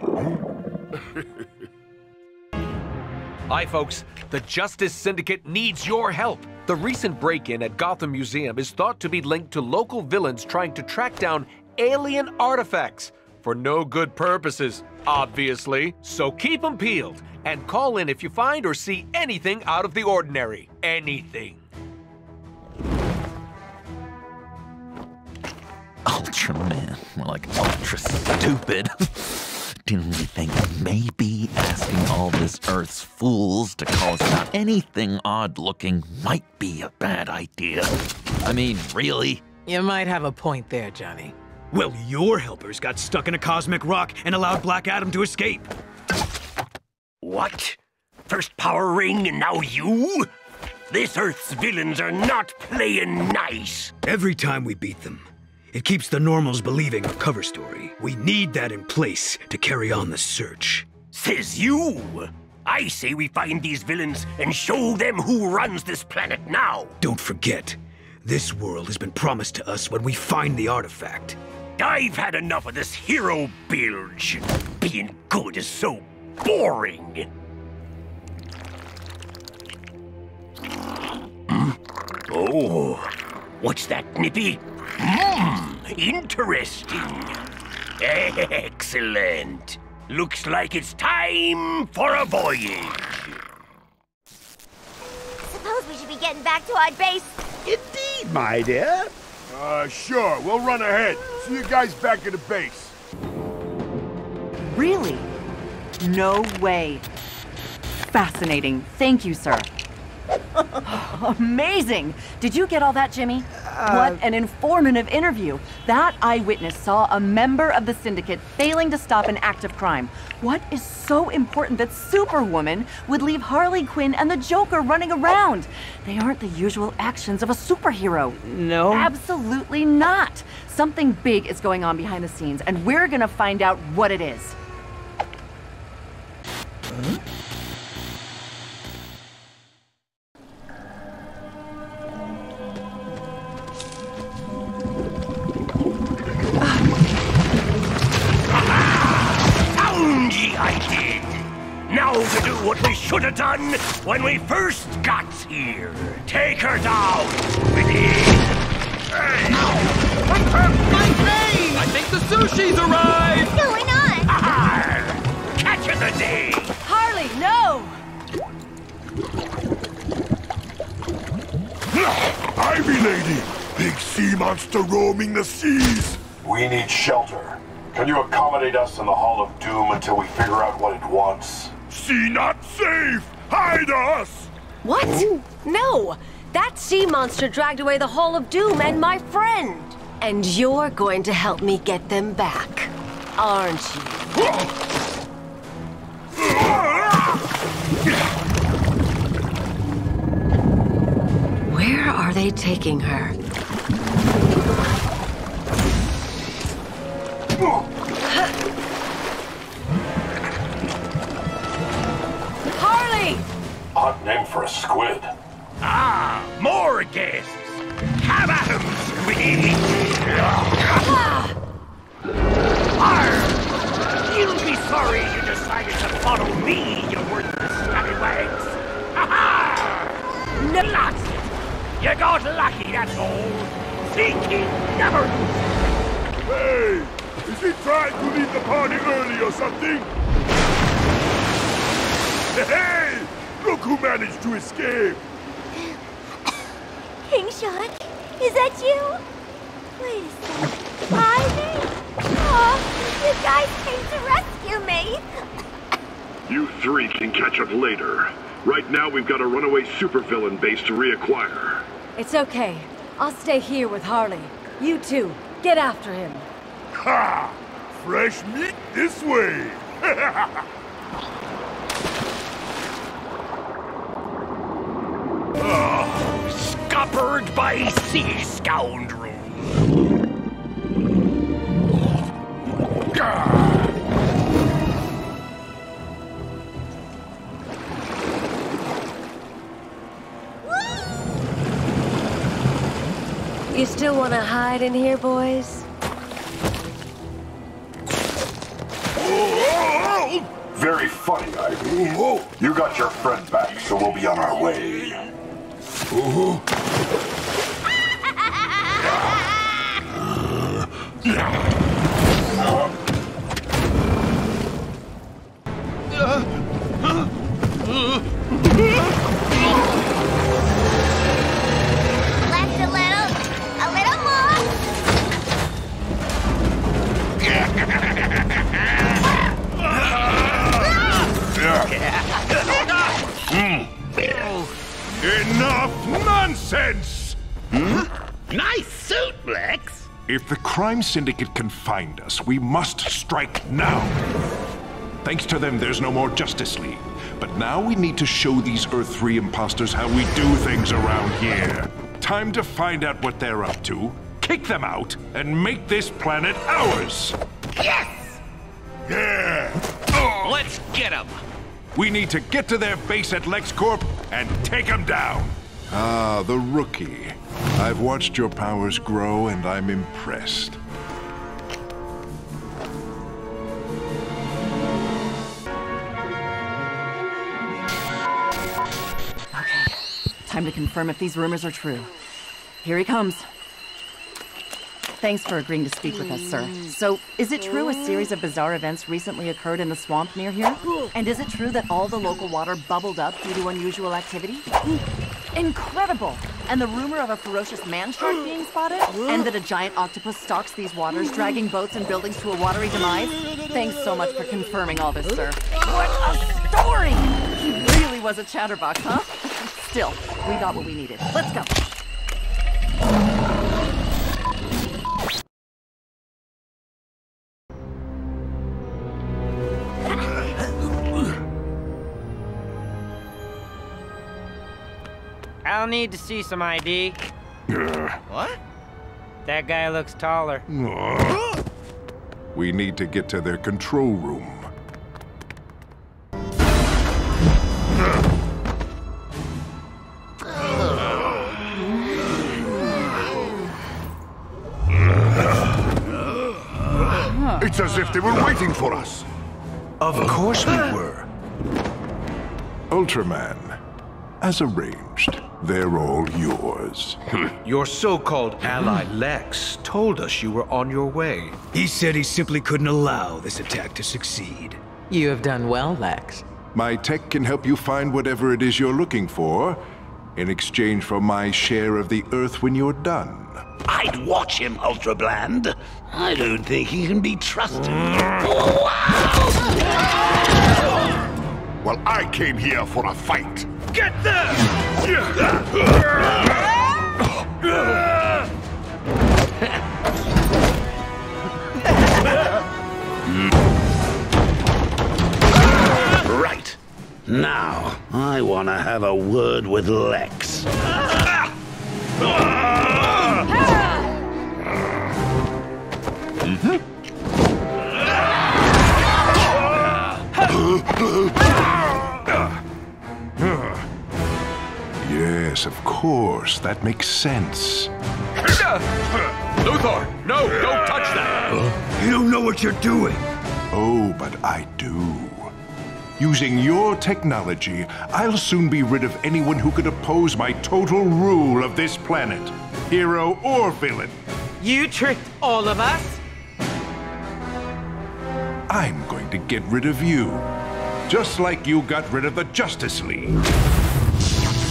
J: Hi, folks. The Justice Syndicate needs your help. The recent break-in at Gotham Museum is thought to be linked to local villains trying to track down alien artifacts. For no good purposes, obviously. So keep them peeled and call in if you find or see anything out of the ordinary. Anything.
G: Ultraman, more like ultra stupid. Didn't we think maybe asking all this Earth's fools to call us out anything odd-looking might be a bad idea? I mean, really?
O: You might have a point there, Johnny.
R: Well, your helpers got stuck in a cosmic rock and allowed Black Adam to escape.
A: What? First power ring and now you? This Earth's villains are not playing nice.
R: Every time we beat them, it keeps the normals believing our cover story. We need that in place to carry on the search.
A: Says you. I say we find these villains and show them who runs this planet now.
R: Don't forget, this world has been promised to us when we find the artifact.
A: I've had enough of this hero bilge. Being good is so boring. Oh, what's that, Nippy? Interesting. Excellent. Looks like it's time for a voyage.
I: Suppose we should be getting back to our base.
D: Indeed, my dear.
E: Sure, we'll run ahead. See you guys back at the base.
N: Really? No way. Fascinating. Thank you, sir. Amazing! Did you get all that, Jimmy? What an informative interview. That eyewitness saw a member of the Syndicate failing to stop an act of crime. What is so important that Superwoman would leave Harley Quinn and the Joker running around? They aren't the usual actions of a superhero.
O: No.
N: Absolutely not. Something big is going on behind the scenes, and we're gonna find out what it is. Huh?
A: should have done when we first got here. Take her down with ease.
B: My vein! I think the sushi's arrived!
I: What's going on?
A: Catching the day!
N: Harley, no!
P: Ivy Lady! Big sea monster roaming the seas!
K: We need shelter. Can you accommodate us in the Hall of Doom until we figure out what it wants?
P: Sea not safe! Hide us!
Q: What? No! That sea monster dragged away the Hall of Doom and my friend! And you're going to help me get them back, aren't you? Where are they taking her? Harley!
K: Hot name for a squid.
A: Ah, more guests! Have at 'em, squid! You'll be sorry you decided to follow me, you worthless scallywags! No, that's it! You got lucky, that's all! Thinking never...
P: Hey! Is he trying to leave the party early or something? Hey! Look who managed to escape!
I: King Sean, is that you? Wait a second. Ivy? Oh, you guys came to rescue me.
L: You three can catch up later. Right now, we've got a runaway supervillain base to reacquire.
Q: It's okay. I'll stay here with Harley. You two, get after him.
P: Ha! Fresh meat this way!
A: Scuppered by sea scoundrel!
Q: You still want to hide in here, boys?
K: Very funny, Ivy. You got your friend back, so we'll be on our way.
I: Left a little more.
E: Enough nonsense!
D: Nice suit, Lex!
E: If the crime syndicate can find us, we must strike now. Thanks to them, there's no more Justice League. But now we need to show these Earth 3 imposters how we do things around here. Time to find out what they're up to, kick them out, and make this planet ours!
D: Yes!
E: Yeah!
D: Let's get them!
E: We need to get to their base at LexCorp and take them down!
U: Ah, the rookie. I've watched your powers grow and I'm impressed.
N: Okay, time to confirm if these rumors are true. Here he comes. Thanks for agreeing to speak with us, sir. So, is it true a series of bizarre events recently occurred in the swamp near here? And is it true that all the local water bubbled up due to unusual activity? Incredible! And the rumor of a ferocious man-shark being spotted? And that a giant octopus stalks these waters, dragging boats and buildings to a watery demise? Thanks so much for confirming all this, sir. What a story! He really was a chatterbox, huh? Still, we got what we needed. Let's go.
V: I'll need to see some ID. What? That guy looks taller.
U: We need to get to their control room.
P: It's as if they were waiting for us.
H: Of course we were.
E: Ultraman, as arranged, they're all yours.
J: Your so-called ally Lex told us you were on your way.
R: He said he simply couldn't allow this attack to succeed.
O: You have done well, Lex.
E: My tech can help you find whatever it is you're looking for, in exchange for my share of the Earth when you're done.
D: I'd watch him, Ultra Bland. I don't think he can be trusted.
L: Well, I came here for a fight.
J: Get them!
D: Right. Now, I want to have a word with Lex.
E: Yes, of course. That makes sense.
J: Luthor! No, don't touch that!
R: You don't know what you're doing.
E: Oh, but I do. Using your technology, I'll soon be rid of anyone who could oppose my total rule of this planet, hero or villain.
O: You tricked all of us?
E: I'm going to get rid of you, just like you got rid of the Justice League.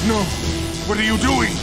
L: No! What are you doing?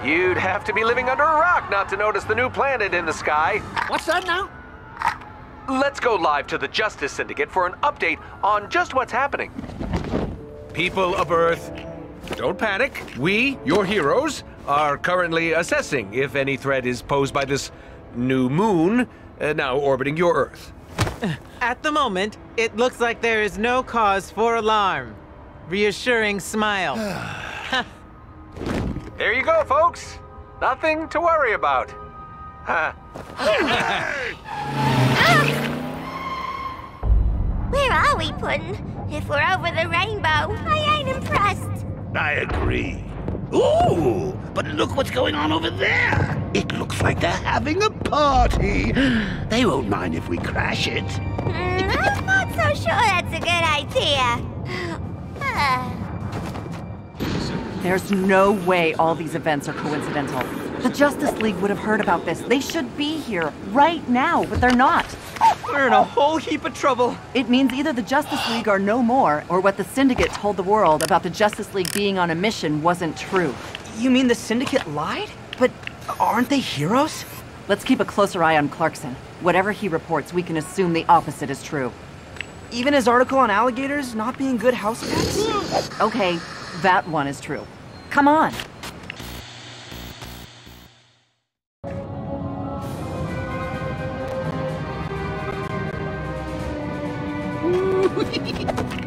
J: You'd have to be living under a rock not to notice the new planet in the sky.
D: What's that now?
J: Let's go live to the Justice Syndicate for an update on just what's happening. People of Earth, don't panic. We, your heroes, are currently assessing if any threat is posed by this new moon now orbiting your Earth.
O: At the moment, it looks like there is no cause for alarm. Reassuring smile.
J: There you go, folks. Nothing to worry about.
I: Where are we, Puddin'? If we're over the rainbow, I ain't impressed.
D: I agree. Ooh, but look what's going on over there. It looks like they're having a party. They won't mind if we crash it.
I: I'm not so sure that's a good idea.
N: There's no way all these events are coincidental. The Justice League would have heard about this. They should be here right now, but they're not.
M: We're in a whole heap of trouble.
N: It means either the Justice League are no more, or what the Syndicate told the world about the Justice League being on a mission wasn't true.
M: You mean the Syndicate lied? But aren't they heroes?
N: Let's keep a closer eye on Clarkson. Whatever he reports, we can assume the opposite is true.
M: Even his article on alligators not being good house pets?
N: Okay, that one is true. Come on.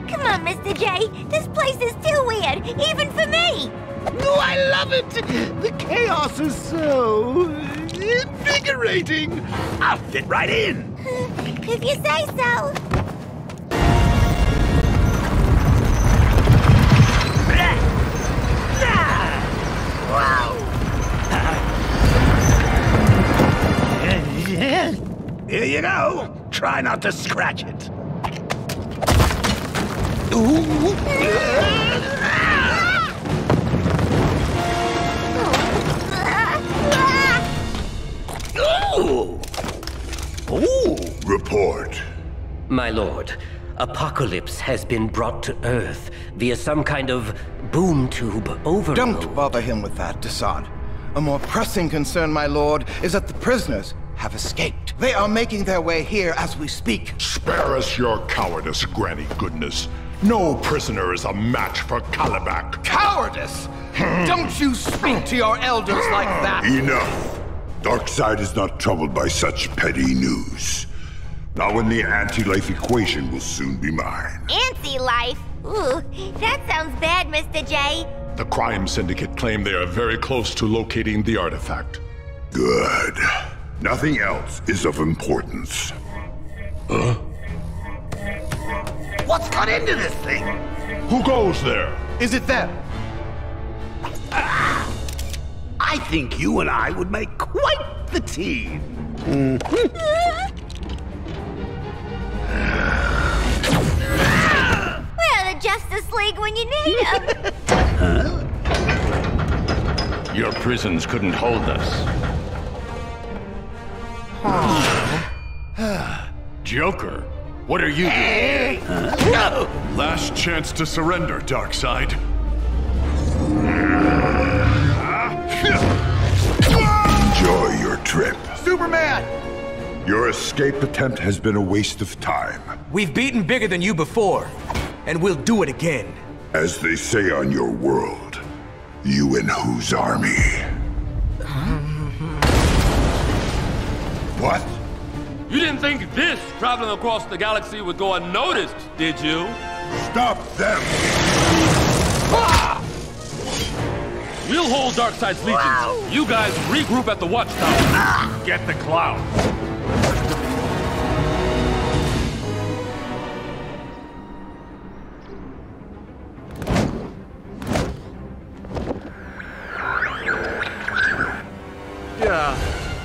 I: Come on, Mr. J. This place is too weird, even for me.
D: Oh, I love it. The chaos is so invigorating. I'll fit right in.
I: If you say so.
D: Here you go. Try not to scratch it.
L: Report.
B: My lord, Apocalypse has been brought to Earth via some kind of boom tube overload.
C: Don't bother him with that, Desaad. A more pressing concern, my lord, is that the prisoners have escaped. They are making their way here as we speak.
L: Spare us your cowardice, Granny Goodness. No prisoner is a match for Kalibak.
C: Cowardice? Don't you speak to your elders like that!
L: Enough! Darkseid is not troubled by such petty news.
P: Not when the anti-life equation will soon be mine.
I: Anti-life? Ooh, that sounds bad, Mr. J.
P: The Crime Syndicate claim they are very close to locating the artifact. Good. Nothing else is of importance. Huh?
D: What's got into this thing?
P: Who goes there?
C: Is it them?
D: I think you and I would make quite the team.
I: We're the Justice League when you need them.
S: Your prisons couldn't hold us. Joker, what are you doing?
D: No!
P: Last chance to surrender, Darkseid. Enjoy your trip.
C: Superman!
P: Your escape attempt has been a waste of time.
R: We've beaten bigger than you before, and we'll do it again.
P: As they say on your world, you and whose army? What?
T: You didn't think this traveling across the galaxy would go unnoticed, did you?
P: Stop them!
T: Ah! We'll hold Darkseid's legions. Wow. You guys regroup at the watchtower. Get the cloud.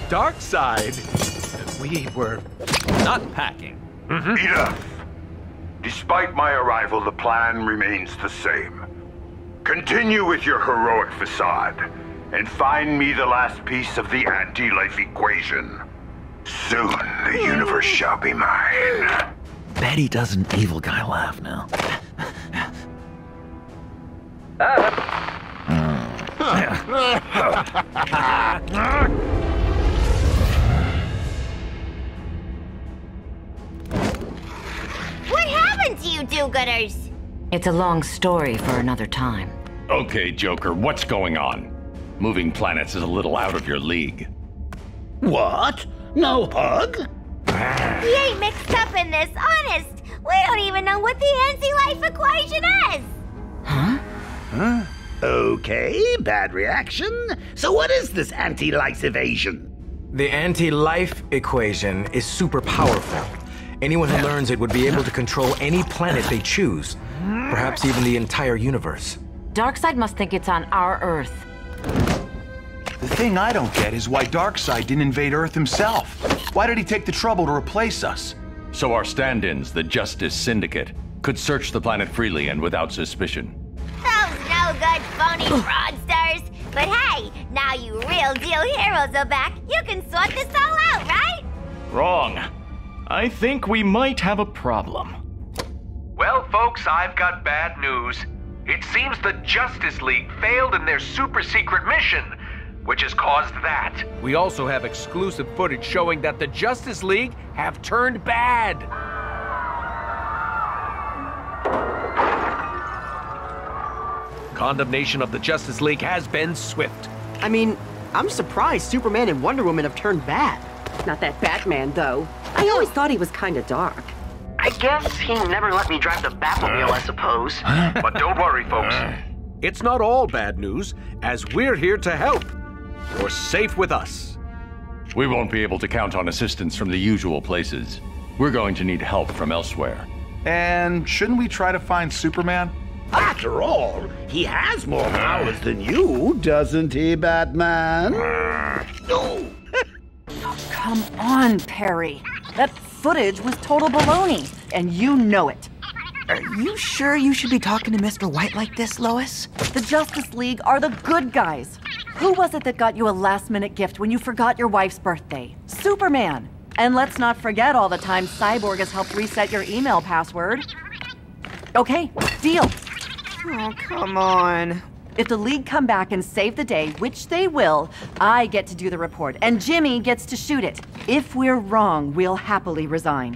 J: Darkseid, we were not packing.
P: Enough! Despite my arrival, the plan remains the same. Continue with your heroic facade, and find me the last piece of the anti-life equation. Soon, the universe shall be mine.
G: Bet he does an evil guy laugh now.
I: What happened to you do-gooders?
W: It's a long story for another time.
S: Okay, Joker, what's going on? Moving planets is a little out of your league.
D: What? No hug?
I: He ain't mixed up in this, honest. We don't even know what the anti-life equation is.
D: Huh? Okay, bad reaction. So what is this anti-life evasion?
R: The anti-life equation is super powerful. Anyone who learns it would be able to control any planet they choose, perhaps even the entire universe.
W: Darkseid must think it's on our Earth.
X: The thing I don't get is why Darkseid didn't invade Earth himself. Why did he take the trouble to replace us?
S: So our stand-ins, the Justice Syndicate, could search the planet freely and without suspicion.
I: Those no-good phony fraudsters. But hey, now you real-deal heroes are back. You can sort this all out, right?
S: Wrong. I think we might have a problem.
J: Well, folks, I've got bad news. It seems the Justice League failed in their super-secret mission, which has caused that. We also have exclusive footage showing that the Justice League have turned bad. Condemnation of the Justice League has been swift.
M: I mean, I'm surprised Superman and Wonder Woman have turned bad.
Y: Not that Batman, though. I always thought he was kind of dark.
M: I guess he never let me drive the Batmobile, I suppose.
J: But don't worry, folks. It's not all bad news, as we're here to help. You're safe with us.
S: We won't be able to count on assistance from the usual places. We're going to need help from elsewhere.
U: And shouldn't we try to find Superman?
D: After all, he has more powers than you, doesn't he, Batman?
N: Oh, come on, Perry. That footage was total baloney, and you know it.
Z: Are you sure you should be talking to Mr. White like this, Lois?
N: The Justice League are the good guys. Who was it that got you a last-minute gift when you forgot your wife's birthday? Superman. And let's not forget all the times Cyborg has helped reset your email password. Okay, deal.
M: Oh, come on.
N: If the League come back and save the day, which they will, I get to do the report, and Jimmy gets to shoot it. If we're wrong, we'll happily resign.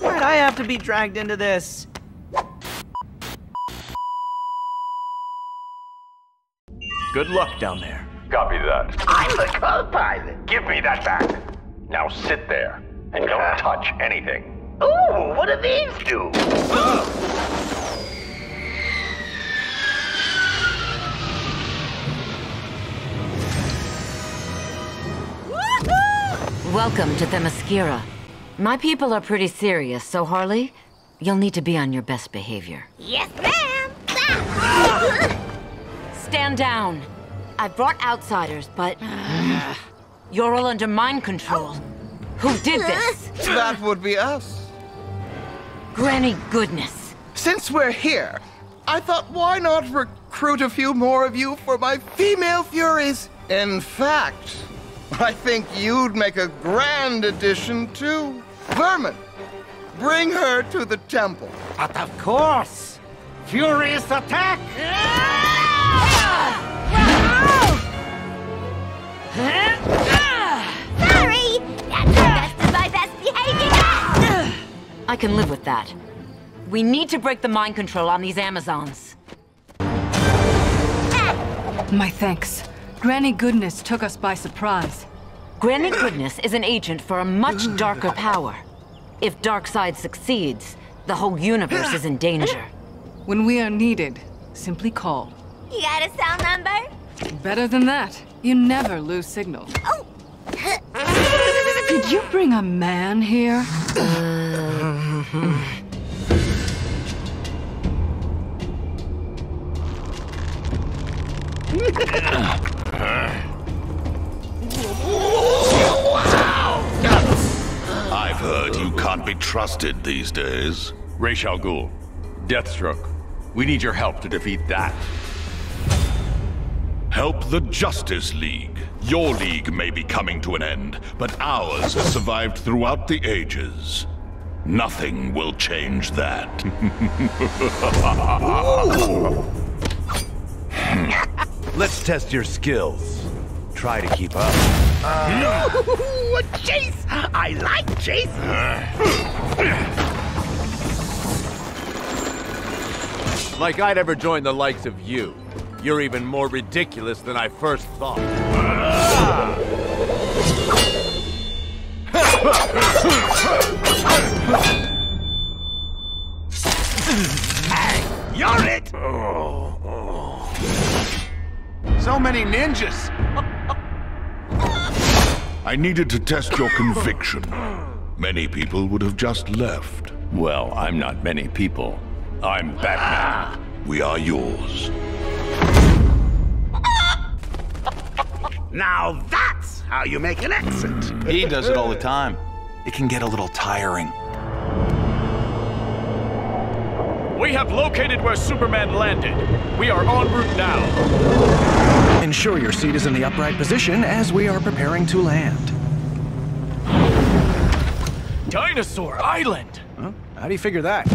M: Why'd I have to be dragged into this?
S: Good luck down there.
J: Copy that.
D: I'm the co-pilot.
S: Give me that back. Now sit there.
P: And don't touch anything.
D: Ooh, what do these do?
W: Welcome to Themyscira. My people are pretty serious, so Harley, you'll need to be on your best behavior.
I: Yes, ma'am.
W: Stand down. I've brought outsiders, but you're all under mind control. Who did this?
C: That would be us.
W: Granny Goodness.
C: Since we're here, I thought why not recruit a few more of you for my female furies? In fact, I think you'd make a grand addition too. Vermin, bring her to the temple.
D: But of course! Furious attack!
I: Sorry! That's the best of my best behavior!
W: I can live with that. We need to break the mind control on these Amazons.
A: My thanks. Granny Goodness took us by surprise.
W: Granny Goodness is an agent for a much darker power. If Darkseid succeeds, the whole universe is in danger.
A: When we are needed, simply call.
I: You got a cell number?
A: Better than that. You never lose signal.
I: Oh!
A: Did you bring a man here?
L: I've heard you can't be trusted these days.
S: Ra's al Ghul, Deathstroke, we need your help to defeat that.
L: Help the Justice League. Your league may be coming to an end, but ours has survived throughout the ages. Nothing will change that.
J: Let's test your skills. Try to keep up.
D: Chase! I like Chase!
J: Like I'd ever join the likes of you. You're even more ridiculous than I first thought.
D: Hey, you're it! So many ninjas!
L: I needed to test your conviction. Many people would have just left.
S: Well, I'm not many people. I'm Batman.
L: We are yours.
D: Now that's how you make an exit.
X: He does it all the time. It can get a little tiring.
T: We have located where Superman landed. We are en route now.
R: Ensure your seat is in the upright position as we are preparing to land.
T: Dinosaur Island!
R: Huh? How do you figure that?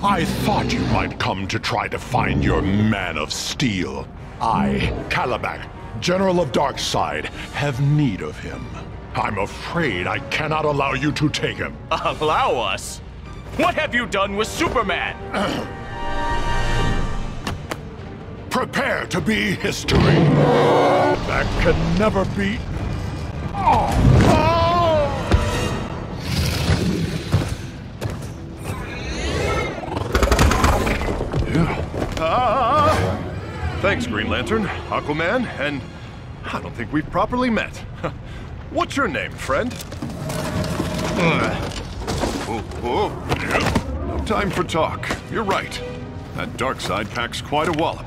L: I thought you might come to try to find your Man of Steel. I, Cageccc, General of Darkseid, have need of him. I'm afraid I cannot allow you to take him.
T: Allow us? What have you done with Superman?
L: Prepare to be history. That can never be...
E: Thanks, Green Lantern, Aquaman, and I don't think we've properly met. What's your name, friend? No time for talk. You're right. That Darkseid packs quite a wallop.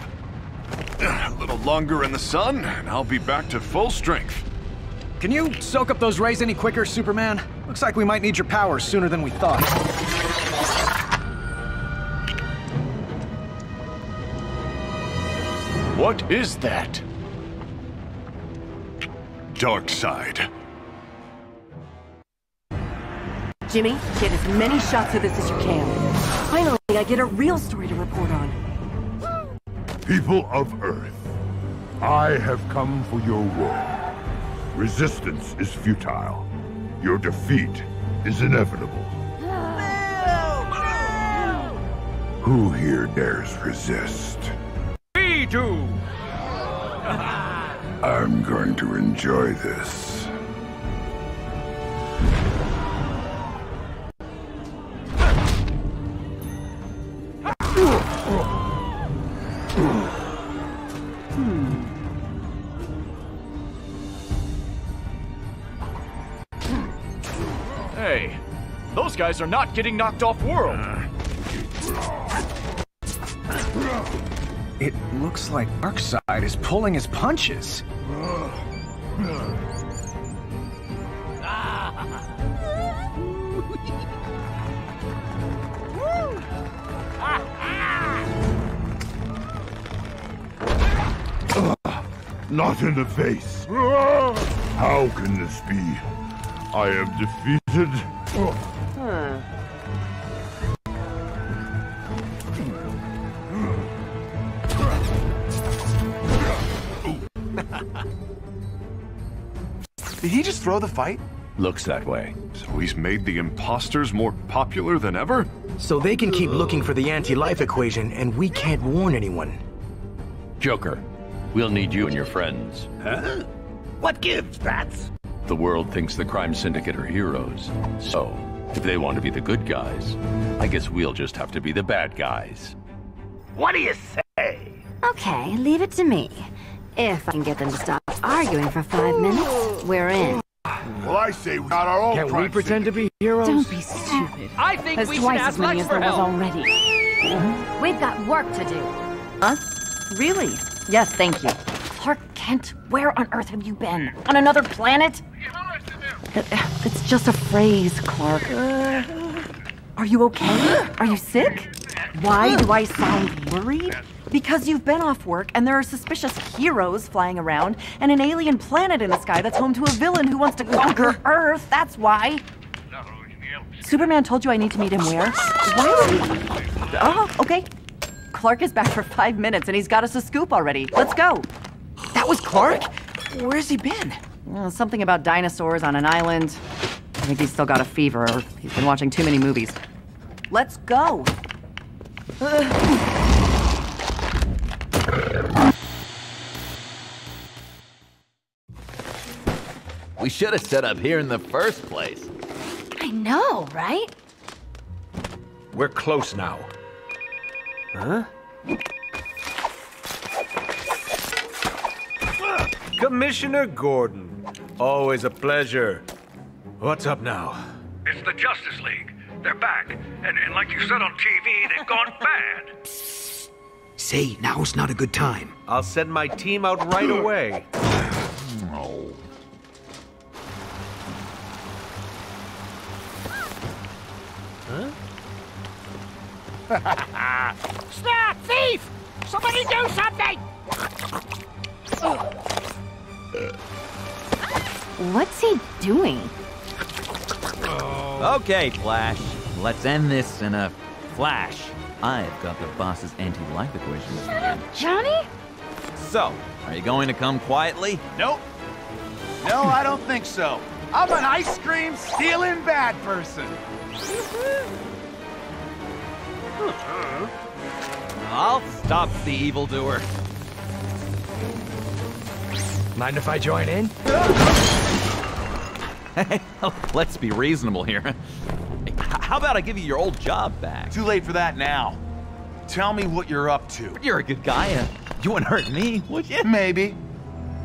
E: A little longer in the sun, and I'll be back to full strength.
R: Can you soak up those rays any quicker, Superman? Looks like we might need your powers sooner than we thought.
E: What is that? Darkseid.
N: Jimmy, get as many shots of this as you can. Finally, I get a real story to report on.
P: People of Earth, I have come for your war. Resistance is futile. Your defeat is inevitable. Who here dares resist?
T: We do!
P: I'm going to enjoy this.
F: Hey, those guys are not getting knocked off world.
H: It looks like Darkseid is pulling his punches.
P: Not in the face. How can this be? I am defeated.
X: Did he just throw the fight?
S: Looks that way.
E: So he's made the imposters more popular than ever?
R: So they can keep looking for the anti-life equation, and we can't warn anyone.
S: Joker, we'll need you and your friends.
D: Huh? What gives, Bats?
S: The world thinks the crime syndicate are heroes. So, if they want to be the good guys, I guess we'll just have to be the bad guys.
D: What do you say?
I: Okay, leave it to me. If I can get them to stop arguing for 5 minutes, we're in.
P: Well, I say we got our own.
H: Can we pretend to be heroes?
N: Don't be stupid.
M: I think
N: There's
M: we should
N: twice
M: ask
N: as many
M: Lex
N: as
M: for
N: there was
M: help.
N: already.
I: We've got work to do.
N: Huh? Really? Yes, thank you. Clark Kent, where on earth have you been? On another planet? It's just a phrase, Clark. Are you okay? Are you sick? Why do I sound worried? Because you've been off work and there are suspicious heroes flying around and an alien planet in the sky that's home to a villain who wants to conquer Earth. That's why. Superman told you I need to meet him where? Why would he? Oh, okay. Clark is back for 5 minutes and he's got us a scoop already. Let's go.
R: That was Clark? Where's he been?
N: Something about dinosaurs on an island. I think he's still got a fever or he's been watching too many movies. Let's go.
G: We should have set up here in the first place.
I: I know, right?
J: We're close now.
R: Huh?
J: Commissioner Gordon, always a pleasure. What's up now?
K: It's the Justice League. They're back. And like you said on TV, they've gone bad.
R: Say, now's not a good time.
J: I'll send my team out right away.
G: Oh.
K: Huh? Snap! Thief! Somebody do something!
I: What's he doing?
G: Okay, Flash. Let's end this in a flash. I've got the boss's anti-life equation.
I: Shut up, Johnny!
G: So, are you going to come quietly?
X: Nope. No, I don't think so. I'm an ice cream stealing bad person.
G: I'll stop the evildoer.
R: Mind if I join in?
G: Hey, let's be reasonable here. Hey, how about I give you your old job back?
X: Too late for that now. Tell me what you're up to.
G: You're a good guy. You wouldn't hurt me, would you?
X: Maybe.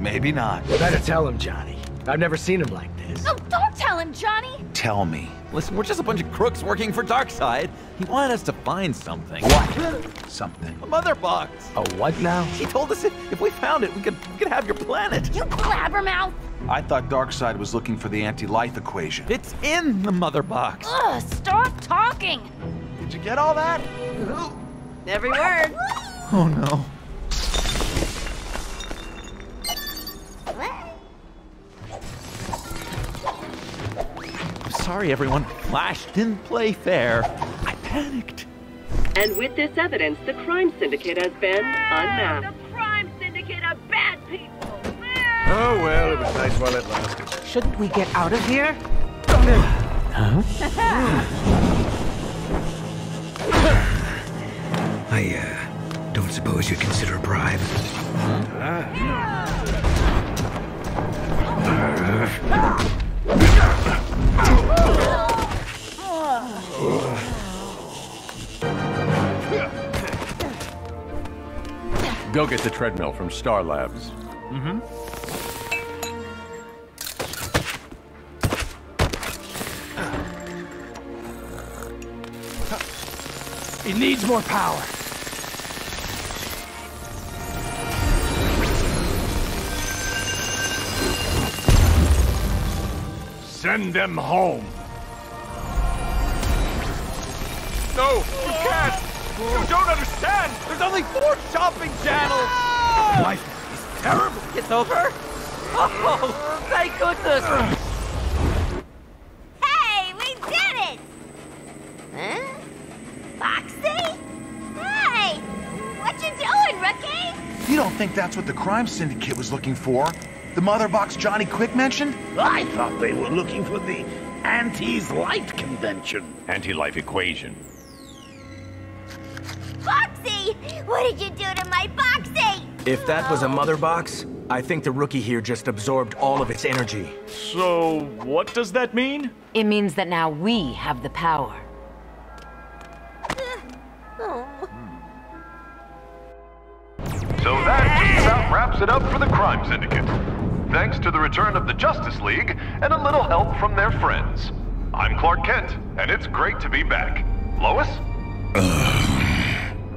X: Maybe not.
R: Better tell him, Johnny. I've never seen him like this.
I: Oh, don't tell him, Johnny!
X: Tell me.
G: Listen, we're just a bunch of crooks working for Darkseid. He wanted us to find something.
X: What? Something.
G: A mother box.
R: A what now?
G: He told us if we found it, we could have your planet.
I: You blabbermouth!
X: I thought Darkseid was looking for the anti-life equation.
G: It's in the mother box.
I: Ugh, stop talking!
X: Did you get all that?
N: Every word.
G: Oh no. I'm sorry, everyone. Flash didn't play fair. I panicked.
Y: And with this evidence, the crime syndicate has been unmasked.
I: The crime syndicate are bad people!
J: Oh, well, it was nice while it lasted.
M: Shouldn't we get out of here?
R: Huh? suppose you'd consider a bribe.
S: Go get the treadmill from Star Labs.
F: Mm-hmm.
T: He needs more power.
K: Send them home.
F: No, you can't! You don't understand! There's only 4 shopping channels!
T: Life is terrible.
M: It's over? Oh, thank goodness!
I: Hey, we did it! Huh? Foxy? Hey! What you doing, rookie?
X: You don't think that's what the Crime Syndicate was looking for? The mother box Johnny Quick mentioned?
D: I thought they were looking for the Anti's Light Convention.
S: Anti-life equation.
I: Foxy! What did you do to my Foxy?
R: If that was a mother box, I think the rookie here just absorbed all of its energy.
F: So, what does that mean?
W: It means that now we have the power.
B: So that just about wraps it up for the Crime Syndicate. Thanks to the return of the Justice League and a little help from their friends. I'm Clark Kent, and it's great to be back. Lois?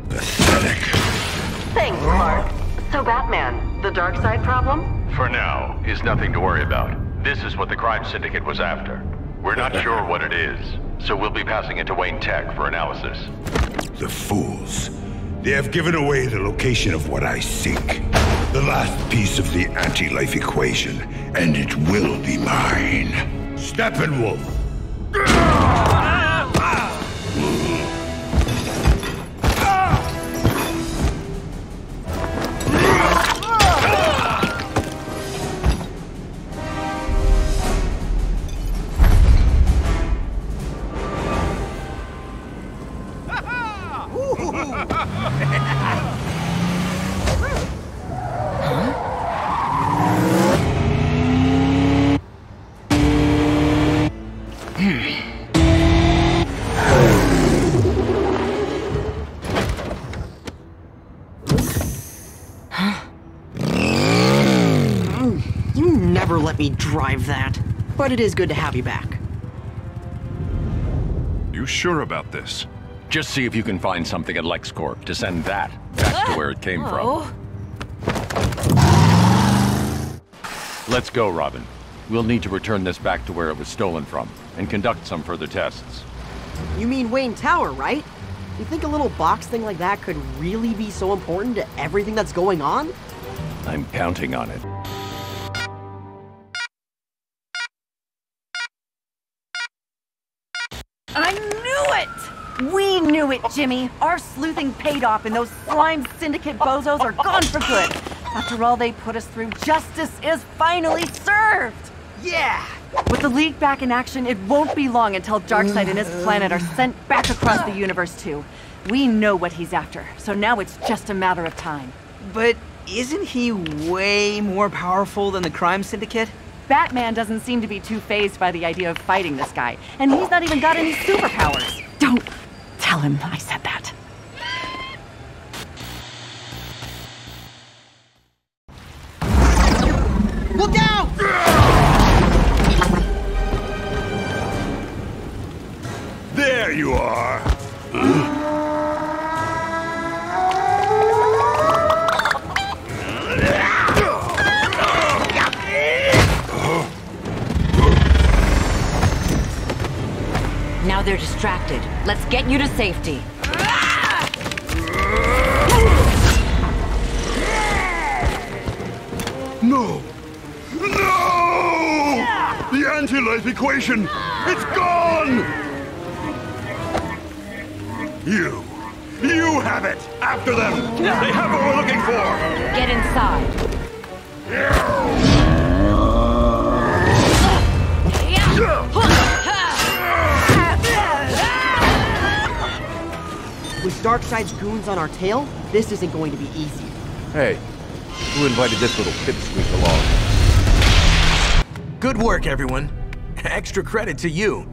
P: Pathetic.
O: Thanks, Clark. So Batman, the dark side problem?
B: For now, is nothing to worry about. This is what the Crime Syndicate was after. We're not sure what it is, so we'll be passing it to Wayne Tech for analysis.
P: The fools. They have given away the location of what I seek. The last piece of the anti-life equation, and it will be mine. Steppenwolf!
M: Let me drive that. But it is good to have you back.
E: You sure about this?
S: Just see if you can find something at LexCorp to send that back to where it came from. Let's go, Robin. We'll need to return this back to where it was stolen from and conduct some further tests.
M: You mean Wayne Tower, right? You think a little box thing like that could really be so important to everything that's going on?
S: I'm counting on it.
N: I knew it! We knew it, Jimmy. Our sleuthing paid off and those slime syndicate bozos are gone for good. After all they put us through, justice is finally served! Yeah! With the League back in action, it won't be long until Darkseid and his planet are sent back across the universe too. We know what he's after, so now it's just a matter of time.
M: But isn't he way more powerful than the Crime Syndicate?
N: Batman doesn't seem to be too fazed by the idea of fighting this guy, and he's not even got any superpowers. Don't tell him I said that.
M: Look out!
P: There you are!
W: Now they're distracted. Let's get you to safety.
P: No! No! The anti-life equation! It's gone! You have it! After them! They have what we're looking for!
W: Get inside.
M: With Darkseid's goons on our tail, this isn't going to be easy.
J: Hey, who invited this little pipsqueak along?
R: Good work, everyone. Extra credit to you.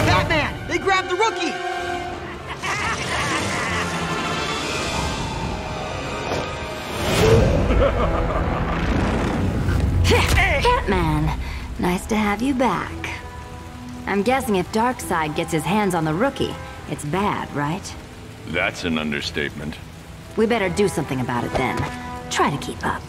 M: Batman! They grabbed the rookie!
I: Catman, nice to have you back. I'm guessing if Darkseid gets his hands on the rookie, it's bad, right?
S: That's an understatement.
I: We better do something about it then. Try to keep up.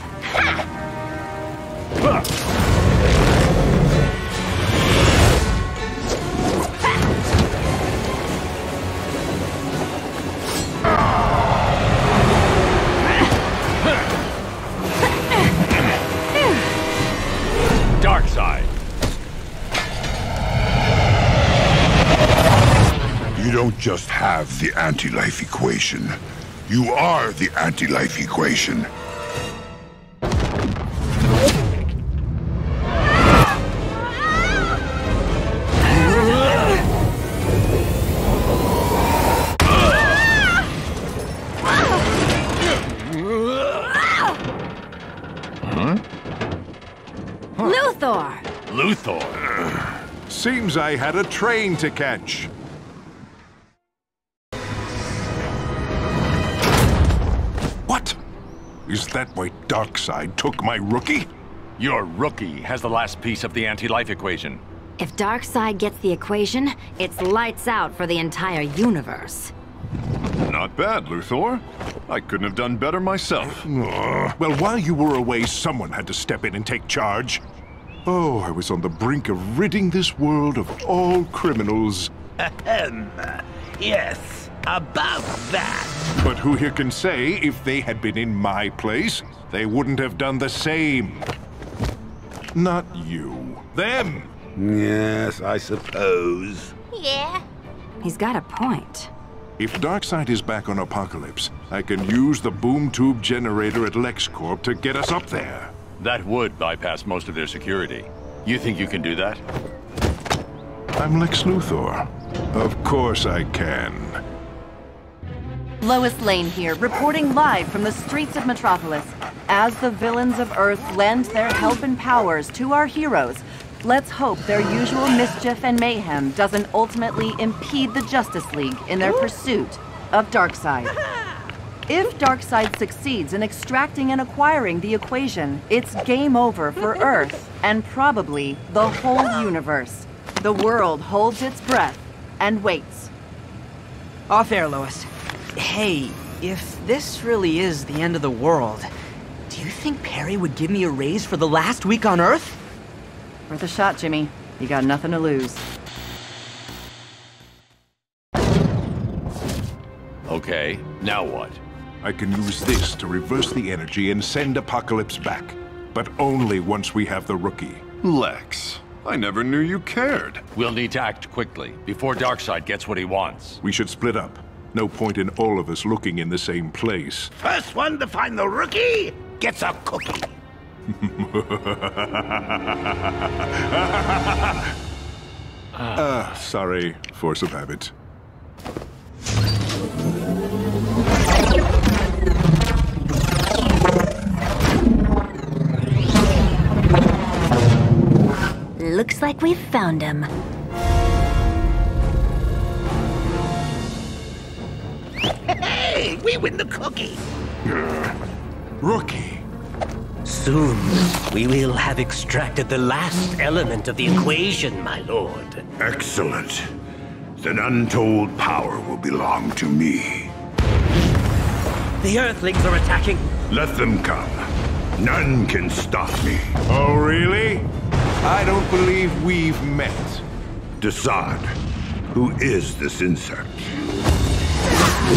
S: Darkseid.
P: You don't just have the anti-life equation. You are the anti-life equation.
S: Luthor.
E: Seems I had a train to catch. What? Is that why Darkseid took my rookie?
S: Your rookie has the last piece of the anti-life equation.
I: If Darkseid gets the equation, it's lights out for the entire universe.
B: Not bad, Luthor. I couldn't have done better myself.
E: Well, while you were away, someone had to step in and take charge. Oh, I was on the brink of ridding this world of all criminals.
D: Yes, about that.
E: But who here can say if they had been in my place, they wouldn't have done the same? Not you. Them!
D: Yes, I suppose.
I: Yeah. He's got a point.
E: If Darkseid is back on Apocalypse, I can use the boom tube generator at LexCorp to get us up there.
S: That would bypass most of their security. You think you can do that?
E: I'm Lex Luthor. Of course I can.
N: Lois Lane here, reporting live from the streets of Metropolis. As the villains of Earth lend their help and powers to our heroes, let's hope their usual mischief and mayhem doesn't ultimately impede the Justice League in their pursuit of Darkseid. If Darkseid succeeds in extracting and acquiring the equation, it's game over for Earth and probably the whole universe. The world holds its breath and waits.
M: Off air, Lois. Hey, if this really is the end of the world, do you think Perry would give me a raise for the last week on Earth?
N: Worth a shot, Jimmy. You got nothing to lose.
S: Okay, now what?
E: I can use this to reverse the energy and send Apocalypse back. But only once we have the rookie.
B: Lex, I never knew you cared.
S: We'll need to act quickly, before Darkseid gets what he wants.
E: We should split up. No point in all of us looking in the same place.
D: First one to find the rookie gets a cookie.
E: Sorry, force of habit.
I: Looks like we've found him.
D: Hey, we win the cookie.
E: Rookie.
A: Soon, we will have extracted the last element of the equation, my lord.
P: Excellent. Then untold power will belong to me.
A: The Earthlings are attacking.
P: Let them come. None can stop me.
E: Oh, really? I don't believe we've met.
P: Decide, who is this insect?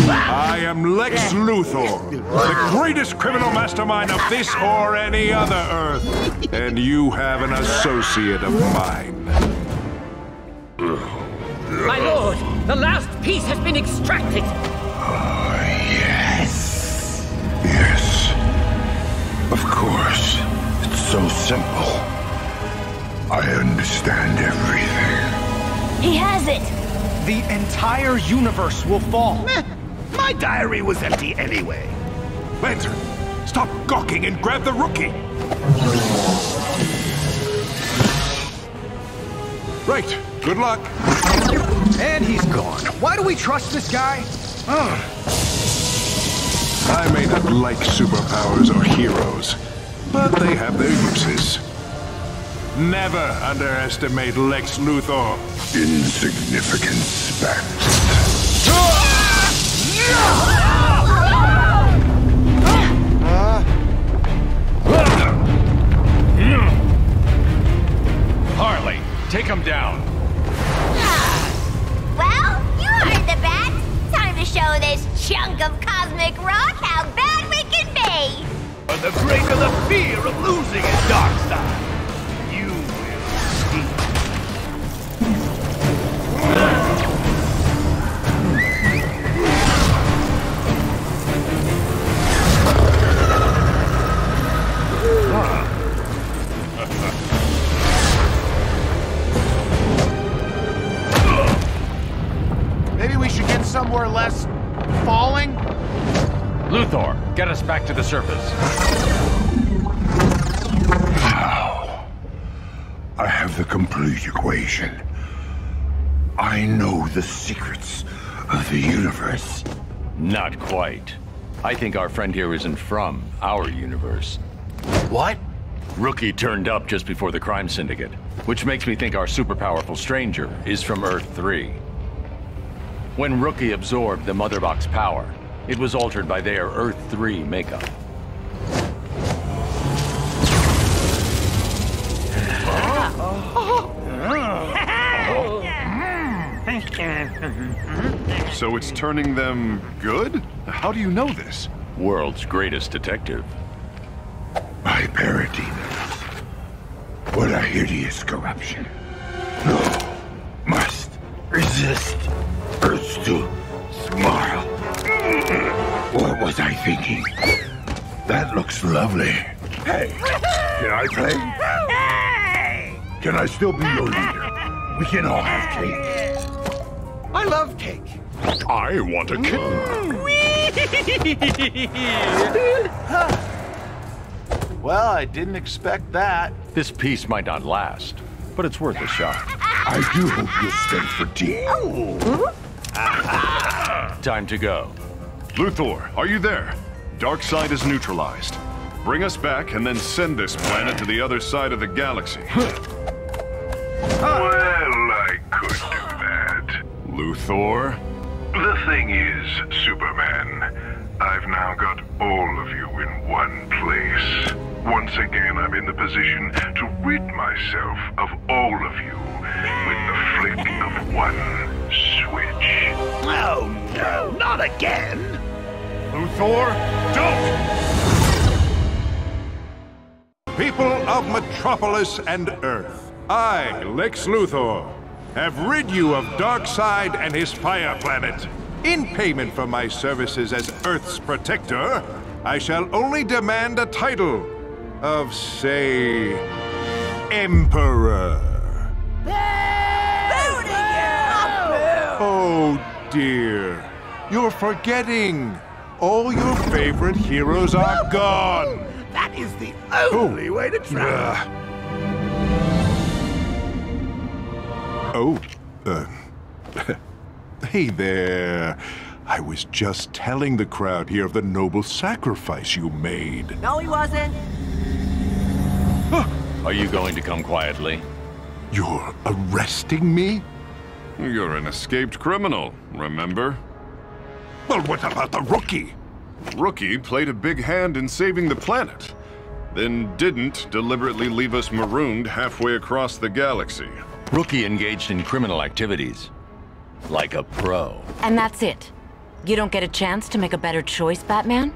E: I am Lex Luthor, the greatest criminal mastermind of this or any other Earth. And you have an associate of mine.
A: My lord, the last piece has been extracted.
P: Yes. Yes. Of course. It's so simple. I understand everything.
I: He has it!
X: The entire universe will fall.
D: My diary was empty anyway.
E: Lantern, stop gawking and grab the rookie! Right, good luck.
X: And he's gone. Why do we trust this guy?
E: I may not like superpowers or heroes, but they have their uses. Never underestimate Lex Luthor.
P: Insignificant spat.
J: Harley, take him down.
I: Well, you heard the bat. Time to show this chunk of cosmic rock how bad we can be.
D: On the brink of the fear of losing his dark side. You will see.
F: Maybe we should get somewhere less falling?
J: Luthor, get us back to the surface.
P: Now, I have the complete equation. I know the secrets of the universe.
S: Not quite. I think our friend here isn't from our universe.
X: What?
S: Rookie turned up just before the crime syndicate, which makes me think our super-powerful stranger is from Earth 3. When Rookie absorbed the Mother Box power, it was altered by their Earth 3 makeup.
B: So it's turning them good? How do you know this?
S: World's greatest detective.
P: I parody them. What a hideous corruption. No, must resist. Urge to smile. What was I thinking? That looks lovely. Hey, can I play? Can I still be your leader? We can all have cake.
X: I love cake.
B: I want a kitten.
X: Well, I didn't expect that.
S: This piece might not last, but it's worth a shot.
P: I do hope you'll stay for tea.
S: Time to go.
B: Luthor, are you there? Darkseid is neutralized. Bring us back and then send this planet to the other side of the galaxy.
P: Well, I could do that.
B: Luthor?
P: The thing is, Superman, I've now got all of you in one place. Once again, I'm in the position to rid myself of all of you with the flick of one switch.
D: Oh no, not again!
B: Luthor, don't!
E: People of Metropolis and Earth, I, Lex Luthor, have rid you of Darkseid and his fire planet. In payment for my services as Earth's protector, I shall only demand a title of, say, Emperor. Oh dear, you're forgetting. All your favorite heroes are gone.
D: That is the only way to travel.
E: Hey there. I was just telling the crowd here of the noble sacrifice you made.
O: No, he wasn't.
S: Are you going to come quietly?
E: You're arresting me?
B: You're an escaped criminal, remember?
E: Well, what about the Rookie?
B: Rookie played a big hand in saving the planet, then didn't deliberately leave us marooned halfway across the galaxy.
S: Rookie engaged in criminal activities. Like a pro.
W: And that's it? You don't get a chance to make a better choice, Batman?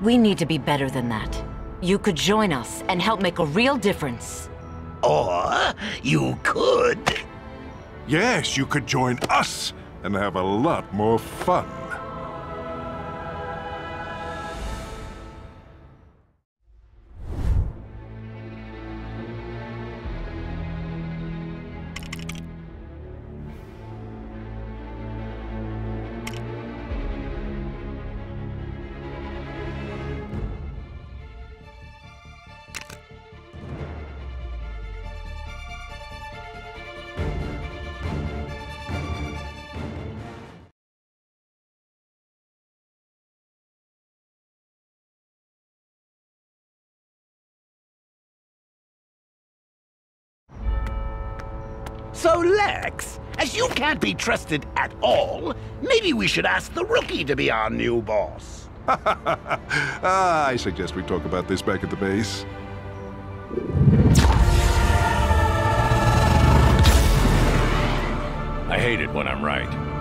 W: We need to be better than that. You could join us and help make a real difference.
D: Or you could.
E: Yes, you could join us and have a lot more fun.
D: So, Lex, as you can't be trusted at all, maybe we should ask the rookie to be our new boss.
E: I suggest we talk about this back at the base.
S: I hate it when I'm right.